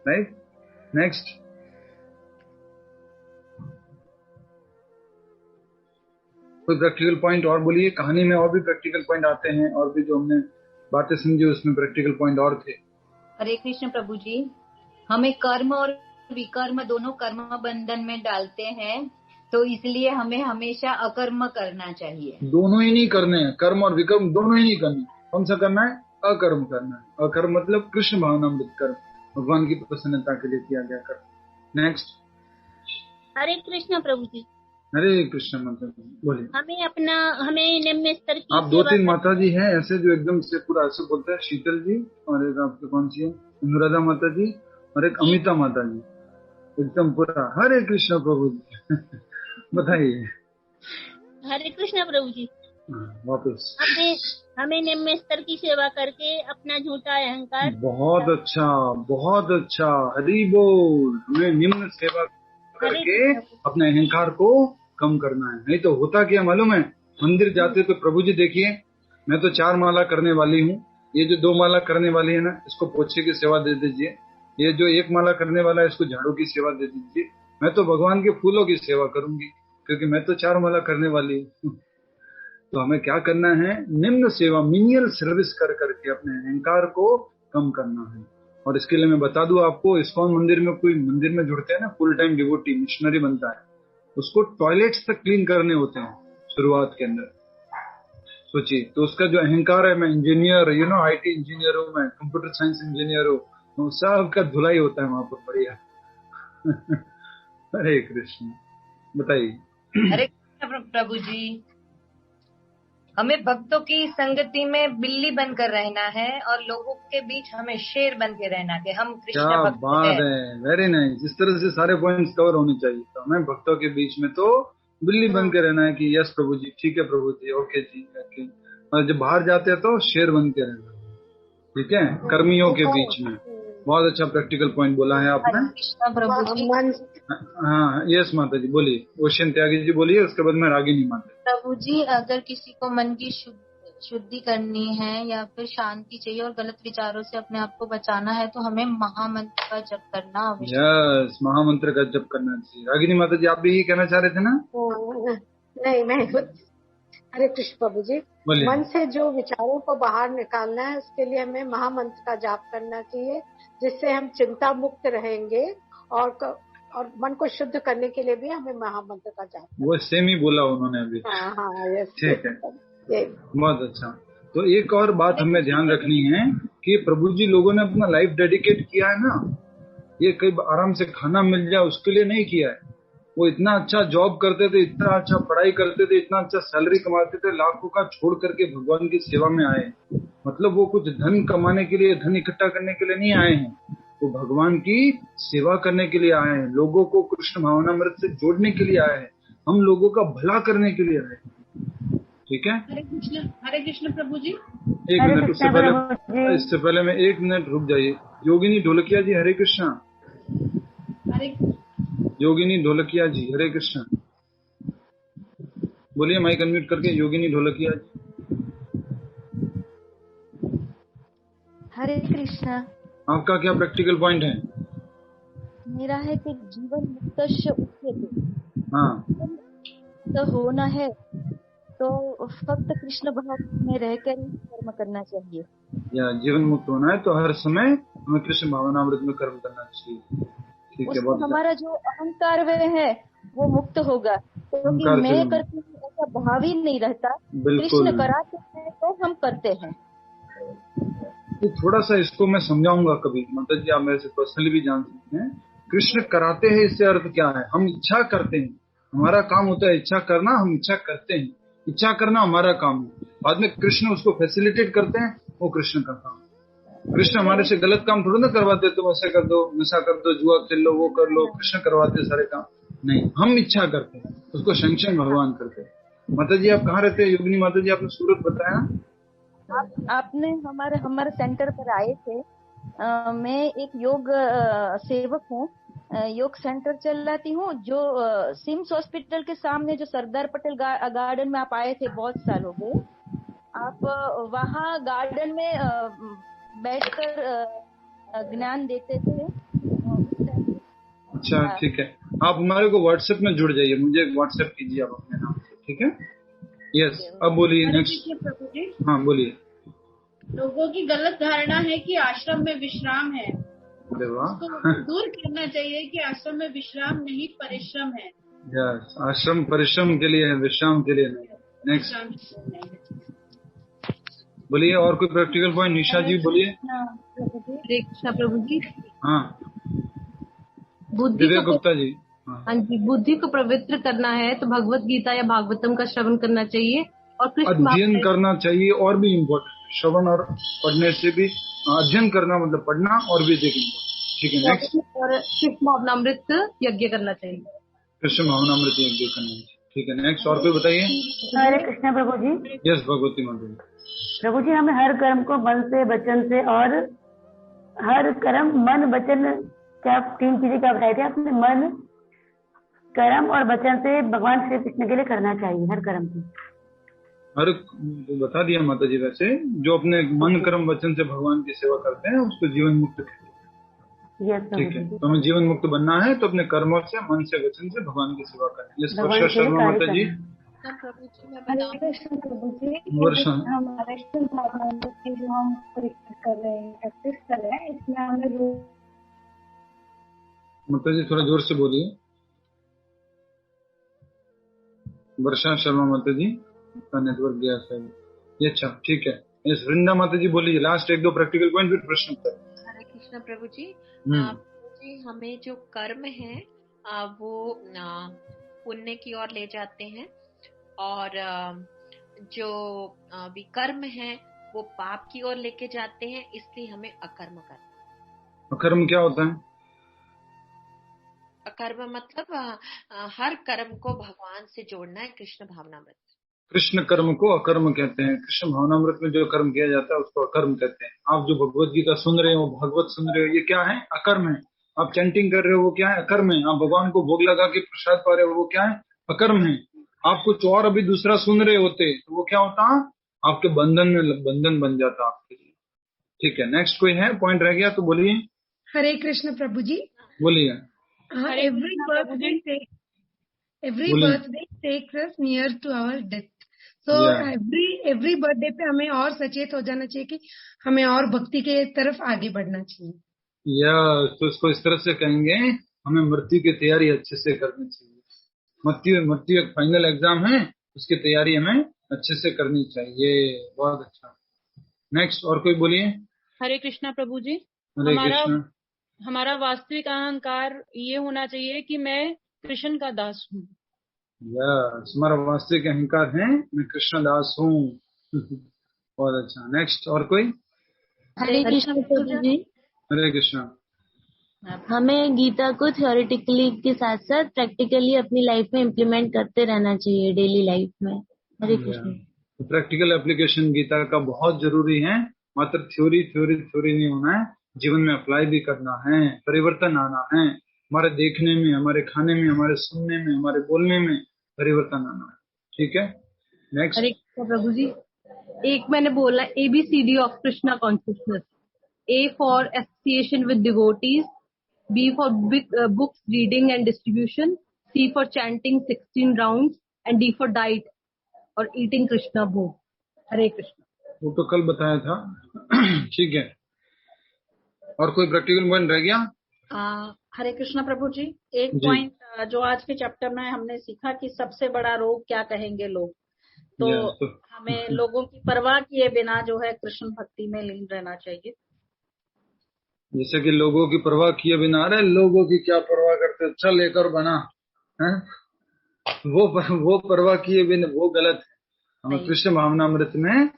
राइट। नेक्स्ट। कोई प्रैक्टिकल पॉइंट और बोलिए। कहानी में और भी प्रैक्टिकल पॉइंट आते हैं, और भी जो हमने बातें समझी उसमें प्रैक्टिकल पॉइंट और थे। हरे कृष्ण प्रभु जी। हमें कर्म और विकर्म दोनों कर्म बंधन में डालते हैं, तो इसलिए हमें हमेशा अकर्म करना चाहिए। दोनों ही नहीं करने हैं, कर्म और विकर्म दोनों ही नहीं करने। कौन सा करना है? अकर्म करना है। अकर्म मतलब कृष्ण भावनामृत कर्म, भगवान की प्रसन्नता के लिए किया गया कर्म। नेक्स्ट। हरे कृष्ण प्रभु जी। हरे कृष्ण माता जी बोलिए। हमें निम्न स्तर की आप 2-3 माता जी हैं ऐसे जो एकदम से पूरा ऐसे बोलते हैं, शीतल जी, और एक आपके कौन सी है, अनुराधा माता जी, और एक अमिता माता जी, एकदम पूरा हरे कृष्ण प्रभु जी। बताइए। हरे कृष्ण प्रभु जी। वापस। हमें निम्न स्तर की सेवा करके अपना झूठा अहंकार। बहुत अच्छा, बहुत अच्छा, हरि बोल। हमें निम्न सेवा करके अपने अहंकार को कम करना है। नहीं तो होता क्या मालूम है, मंदिर जाते तो प्रभु जी देखिए, मैं तो 4 माला करने वाली हूँ, ये जो 2 माला करने वाली है ना, इसको पोछे की सेवा दे दीजिए, ये जो 1 माला करने वाला है इसको झाड़ू की सेवा दे दीजिए, मैं तो भगवान के फूलों की सेवा करूंगी, क्योंकि मैं तो 4 माला करने वाली हूँ। तो हमें क्या करना है? निम्न सेवा, मिनियल सर्विस कर करके अपने अहंकार को कम करना है। और इसके लिए मैं बता दूं आपको, इस्कॉन मंदिर में कोई मंदिर में जुड़ते हैं ना, फुल टाइम डिवोटी मिशनरी बनता है, उसको टॉयलेट्स तक क्लीन करने होते हैं शुरुआत के अंदर। सोचिए, तो उसका जो अहंकार है, मैं इंजीनियर, आईटी इंजीनियर हूँ, मैं कंप्यूटर साइंस इंजीनियर हूँ, तो सबका धुलाई होता है वहां पर बढ़िया। हरे कृष्ण। बताइए। हरे कृष्ण प्रभु जी। हमें भक्तों की संगति में बिल्ली बनकर रहना है और लोगों के बीच हमें शेर बन के रहना है। हम कृष्ण भक्त हैं। बात है, वेरी नाइस। इस तरह से सारे पॉइंट्स कवर होने चाहिए। तो हमें भक्तों के बीच में तो बिल्ली बन के रहना है कि यस प्रभु जी, ठीक है प्रभु जी, ओके जी, ओके। और जब बाहर जाते हैं तो शेर बन के रहना, ठीक है, कर्मियों के बीच में। बहुत अच्छा प्रैक्टिकल पॉइंट बोला है आपने। कृष्ण प्रभु जी। हाँ, यस माता जी बोलिए। ओशन त्यागी जी बोलिए, उसके बाद मैं रागिनी माता। प्रभु जी, अगर किसी को मन की शुद्धि करनी है या फिर शांति चाहिए और गलत विचारों से अपने आप को बचाना है, तो हमें महामंत्र का जप करना आवश्यक। यस, महामंत्र का जप करना चाहिए। रागिनी माता जी, आप भी यही कहना चाह रहे थे ना? नहीं, मैं हरे कृष्ण प्रभु जी। मन से जो विचारों को बाहर निकालना है, उसके लिए हमें महामंत्र का जाप करना चाहिए, जिससे हम चिंता मुक्त रहेंगे। और मन को शुद्ध करने के लिए भी हमें महामंत्र का जाप। वो सेम ही बोला उन्होंने अभी। हाँ, यस, ठीक है, बहुत अच्छा। तो एक और बात हमें ध्यान रखनी है कि प्रभु जी लोगों ने अपना लाइफ डेडिकेट किया है ना, ये कहीं आराम से खाना मिल जाए उसके लिए नहीं किया है। वो इतना अच्छा जॉब करते थे, इतना अच्छा पढ़ाई करते थे, इतना अच्छा सैलरी कमाते थे, लाखों का छोड़ करके भगवान की सेवा में आए। मतलब वो कुछ धन कमाने के लिए, धन इकट्ठा करने के लिए नहीं आए हैं, वो भगवान की सेवा करने के लिए आए हैं, लोगों को कृष्ण भावनामृत से जोड़ने के लिए आए हैं, हम लोगों का भला करने के लिए आए हैं। ठीक है। हरे कृष्ण प्रभु जी। एक मिनट, इससे पहले मैं 1 मिनट रुक जाइए। योगिनी ढोलकिया जी, हरे कृष्णा। योगिनी ढोलकिया जी, हरे कृष्णा। बोलिए, माइक अनम्यूट करके। योगिनी ढोलकिया जी। हरे कृष्णा। आपका क्या प्रैक्टिकल पॉइंट है? मेरा है कि जीवन मुक्त हाँ, तो होना है तो फक्त कृष्ण भाव में रहकर ही कर्म करना चाहिए। या जीवन मुक्त होना है तो हर समय हमें कृष्ण भावनामृत में कर्म करना चाहिए। ठीक है, बहुत हमारा जो अहंकार है वो मुक्त होगा, क्योंकि मैं करती हूँ ऐसा भाव ही नहीं रहता। कृष्ण कराते हैं तो हम करते हैं। तो थोड़ा सा इसको मैं समझाऊंगा कभी, मतलब जी आप मेरे से पर्सनली भी जान सकते हैं। कृष्ण कराते हैं, इससे अर्थ क्या है? हम इच्छा करते हैं, हमारा काम होता है इच्छा करना, हम इच्छा करते हैं, इच्छा करना हमारा काम है। बाद में कृष्ण उसको फैसिलिटेट करते हैं, वो कृष्ण का काम। कृष्ण हमारे से गलत काम थोड़ा ना करवाते, तुम ऐसे कर दो, नशा कर दो, जुआ खेल लो, वो कर लो। कृष्ण करवाते सारे काम नहीं, हम इच्छा करते हैं, उसको सैंक्शन भगवान करते हैं। माता जी आप कहाँ रहते हैं? योगिनी माता जी, आपने सूरत बताया। आपने हमारे सेंटर पर आए थे। मैं एक योग सेवक हूँ, योग सेंटर चलाती हूँ, जो सिम्स हॉस्पिटल के सामने जो सरदार पटेल गार्डन में आप आए थे, बहुत साल हो गए। आप वहाँ गार्डन में बैठकर ज्ञान देते थे। अच्छा, ठीक है। आप हमारे को व्हाट्सएप में जुड़ जाइए, मुझे व्हाट्सएप कीजिए आप अपने नाम से, ठीक है। यस, अब बोलिए नेक्स्ट। हाँ बोलिए। लोगों की गलत धारणा है कि आश्रम में विश्राम है, अरे वाह, उसको दूर करना चाहिए कि आश्रम में विश्राम नहीं परिश्रम है। यस, आश्रम परिश्रम के लिए है, विश्राम के लिए नहीं। नेक्स्ट बोलिए, और कोई प्रैक्टिकल पॉइंट? निशा जी बोलिए। हरे कृष्णा प्रभु जी। हाँ, बुद्धि दिव्या गुप्ता जी। हाँ जी, बुद्धि को पवित्र करना है तो भगवत गीता या भागवतम का श्रवण करना चाहिए और कृष्ण अध्ययन करना चाहिए, और भी इम्पोर्टेंट, श्रवण और पढ़ने से भी, अध्ययन करना मतलब पढ़ना और भी देखना। ठीक है, नेक्स्ट। और कृष्ण भावनामृत यज्ञ करना चाहिए। कृष्ण भावनामृत यज्ञ करना चाहिए। ठीक है, नेक्स्ट। और कोई बताइए। हरे कृष्णा प्रभु जी। यस भगवती माता। प्रभु जी, हमें हर कर्म को मन से, वचन से, और हर कर्म मन वचन, क्या 3 चीजें क्या बताई थी आपने? मन, कर्म और वचन से भगवान श्री कृष्ण के लिए करना चाहिए हर कर्म को। हर बता दिया माता जी। वैसे जो अपने मन कर्म वचन से भगवान की सेवा करते हैं उसको जीवन मुक्त कहते हैं। ठीक है, तो हमें जीवन मुक्त बनना है तो अपने कर्मों से, मन से, वचन से भगवान की सेवा करें। यस वर्षा शर्मा माता जी। प्रभु जी, मैं बताऊं प्रभु जी, वर्षा, हमारे भावनामृत की जो हम प्रैक्टिस कर रहे हैं इसमें हमें माता जी थोड़ा जोर से बोलिए। वर्षा शर्मा माता जी का नेटवर्क गया सर। ये अच्छा, ठीक है। इस वृंदा माता जी बोलिए, लास्ट 1-2 प्रैक्टिकल पॉइंट फिर प्रश्न उत्तर। हरे कृष्णा प्रभु जी। प्रभु जी, हमें जो कर्म है वो पुण्य की ओर ले जाते हैं और जो विकर्म है वो पाप की ओर लेके जाते हैं, इसलिए हमें अकर्म करना है। अकर्म क्या होता है? अकर्म मतलब हर कर्म को भगवान से जोड़ना है, कृष्ण भावनामृत। कृष्ण कर्म को अकर्म कहते हैं। कृष्ण भावनामृत में जो कर्म किया जाता है उसको अकर्म कहते हैं। आप जो भगवत गीता सुन रहे हो, भागवत सुन रहे हो, ये क्या है? अकर्म है। आप चैंटिंग कर रहे हो, वो क्या है? अकर्म है। आप भगवान को भोग लगा के प्रसाद पा रहे हो, वो क्या है? अकर्म है। आप कुछ और अभी दूसरा सुन रहे होते तो वो क्या होता? आपके बंधन बन जाता आपके लिए। ठीक है, नेक्स्ट कोई है पॉइंट रह गया तो बोलिए। हरे कृष्ण प्रभु जी। बोलिए। Every birthday takes us near to our death. So every birthday पे हमें और सचेत हो जाना चाहिए कि हमें और भक्ति के तरफ आगे बढ़ना चाहिए। तो इसको इस तरह से कहेंगे, हमें मृत्यु की तैयारी अच्छे से करनी चाहिए। मृत्यु एक फाइनल एग्जाम है, उसकी तैयारी हमें अच्छे से करनी चाहिए। बहुत अच्छा। नेक्स्ट और कोई बोलिए। हरे कृष्णा प्रभु जी। हरे कृष्णा। हमारा वास्तविक अहंकार ये होना चाहिए कि मैं कृष्ण का दास हूँ। हमारा वास्तविक अहंकार है मैं कृष्ण दास हूँ। बहुत अच्छा। नेक्स्ट और कोई। हरे कृष्ण प्रभु जी। हरे कृष्णा। हमें गीता को थ्योरेटिकली के साथ साथ प्रैक्टिकली अपनी लाइफ में इम्प्लीमेंट करते रहना चाहिए, डेली लाइफ में। हरे कृष्ण। प्रैक्टिकल एप्लीकेशन गीता का बहुत जरूरी है। मात्र थ्योरी नहीं होना है, जीवन में अप्लाई भी करना है, परिवर्तन आना है। हमारे देखने में, हमारे खाने में, हमारे सुनने में, हमारे बोलने में परिवर्तन आना है। ठीक है, नेक्स्ट। हरे कृष्ण प्रभु जी। एक मैंने बोला ABCD of Krishna consciousness. A for association with devotees, B for books reading and distribution, C for chanting 16 rounds and D for diet और ईटिंग कृष्णा भोग। हरे कृष्ण। वो तो कल बताया था। ठीक है, और कोई प्रैक्टिकल पॉइंट रह गया? हरे कृष्णा प्रभु जी। एक पॉइंट जो आज के चैप्टर में हमने सीखा कि सबसे बड़ा रोग क्या कहेंगे लोग, तो हमें लोगों की परवाह किए बिना जो है कृष्ण भक्ति में लीन रहना चाहिए। जैसे कि लोगों की परवाह किए बिना, अरे लोगों की क्या परवाह करते, चल लेकर बना है, वो परवाह किए बिना वो गलत है। हमें कृष्ण भावनामृत में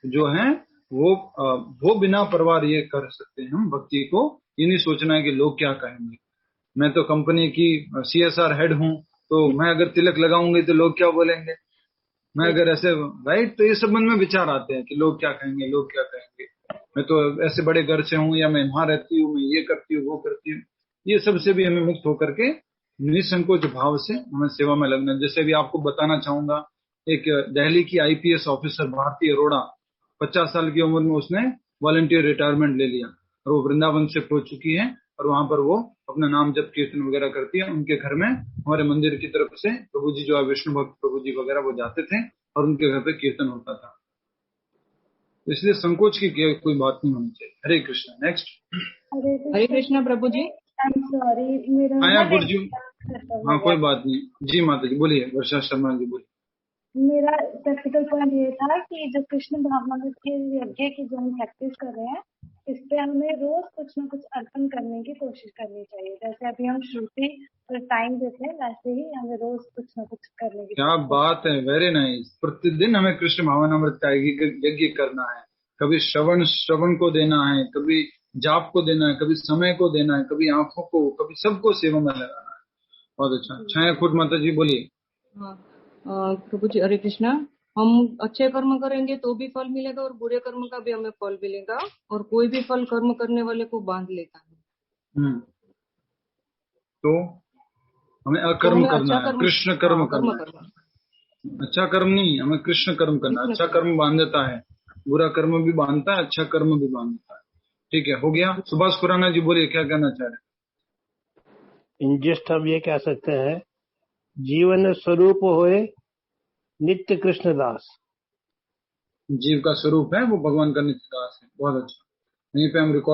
जो है वो बिना परवाह ये कर सकते हैं हम भक्ति को। ये नहीं सोचना है कि लोग क्या कहेंगे। मैं तो कंपनी की CSR हेड हूँ, तो मैं अगर तिलक लगाऊंगी तो लोग क्या बोलेंगे, मैं अगर ऐसे राइट, तो ये सब मन में विचार आते हैं कि लोग क्या कहेंगे, लोग क्या कहेंगे। मैं तो ऐसे बड़े घर से हूँ, या मैं वहां रहती हूँ, मैं ये करती हूँ, वो करती हूँ। ये सब से भी हमें मुक्त होकर के निसंकोच भाव से हमें सेवा में लगना। जैसे भी आपको बताना चाहूंगा, एक दिल्ली की IPS ऑफिसर भारती अरोड़ा, 50 साल की उम्र में उसने वॉलंटियर रिटायरमेंट ले लिया और वो वृंदावन शिफ्ट हो चुकी है और वहां पर वो अपना नाम जप कीर्तन वगैरह करती है। उनके घर में हमारे मंदिर की तरफ से प्रभु जी जो है विष्णु भक्त प्रभु जी वगैरह वो जाते थे और उनके घर पे कीर्तन होता था। तो इसलिए संकोच की कोई बात नहीं होनी चाहिए। हरे कृष्णा। नेक्स्ट। हरे कृष्णा प्रभु जी। सॉरी मेरा आया गुरुजी। हाँ कोई बात नहीं जी। माता जी बोलिए। वर्षा शर्मा जी बोलिए। मेरा प्रैक्टिकल पॉइंट ये था कि जो कृष्ण भावनामृत के यज्ञ की जो हम प्रैक्टिस कर रहे हैं, इस पे हमें रोज कुछ ना कुछ अर्पण करने की कोशिश करनी चाहिए। जैसे अभी हम श्रुति पर टाइम देते हैं, वैसे ही हमें रोज कुछ ना कुछ करने की। क्या बात है, वेरी नाइस। प्रतिदिन हमें कृष्ण भावनामृत का यज्ञ करना है। कभी श्रवण को देना है, कभी जाप को देना है, कभी समय को देना है, कभी आंखों को, कभी सबको सेवा में लगाना है। बहुत अच्छा। छाया खुद माता जी बोलिए। प्रभु जी हरे कृष्णा। हम अच्छे कर्म करेंगे तो भी फल मिलेगा और बुरे कर्म का भी हमें फल मिलेगा, और कोई भी फल कर्म करने वाले को बांध लेता है। तो हमें अकर्म करना है, कृष्ण कर्म करना है। अच्छा कर्म नहीं, हमें कृष्ण कर्म करना है। अच्छा कर्म बांधता है, बुरा कर्म भी बांधता है, अच्छा कर्म भी बांधता है। ठीक है, हो गया। सुभाष खुराना जी बोलिए, क्या कहना चाह रहे हैं? इंजस्ट हम ये कह सकते हैं, जीवन स्वरूप होए नित्य कृष्ण दास। जीव का स्वरूप है वो भगवान का नित्य दास है। बहुत अच्छा। यहीं पे हम रिकॉर्ड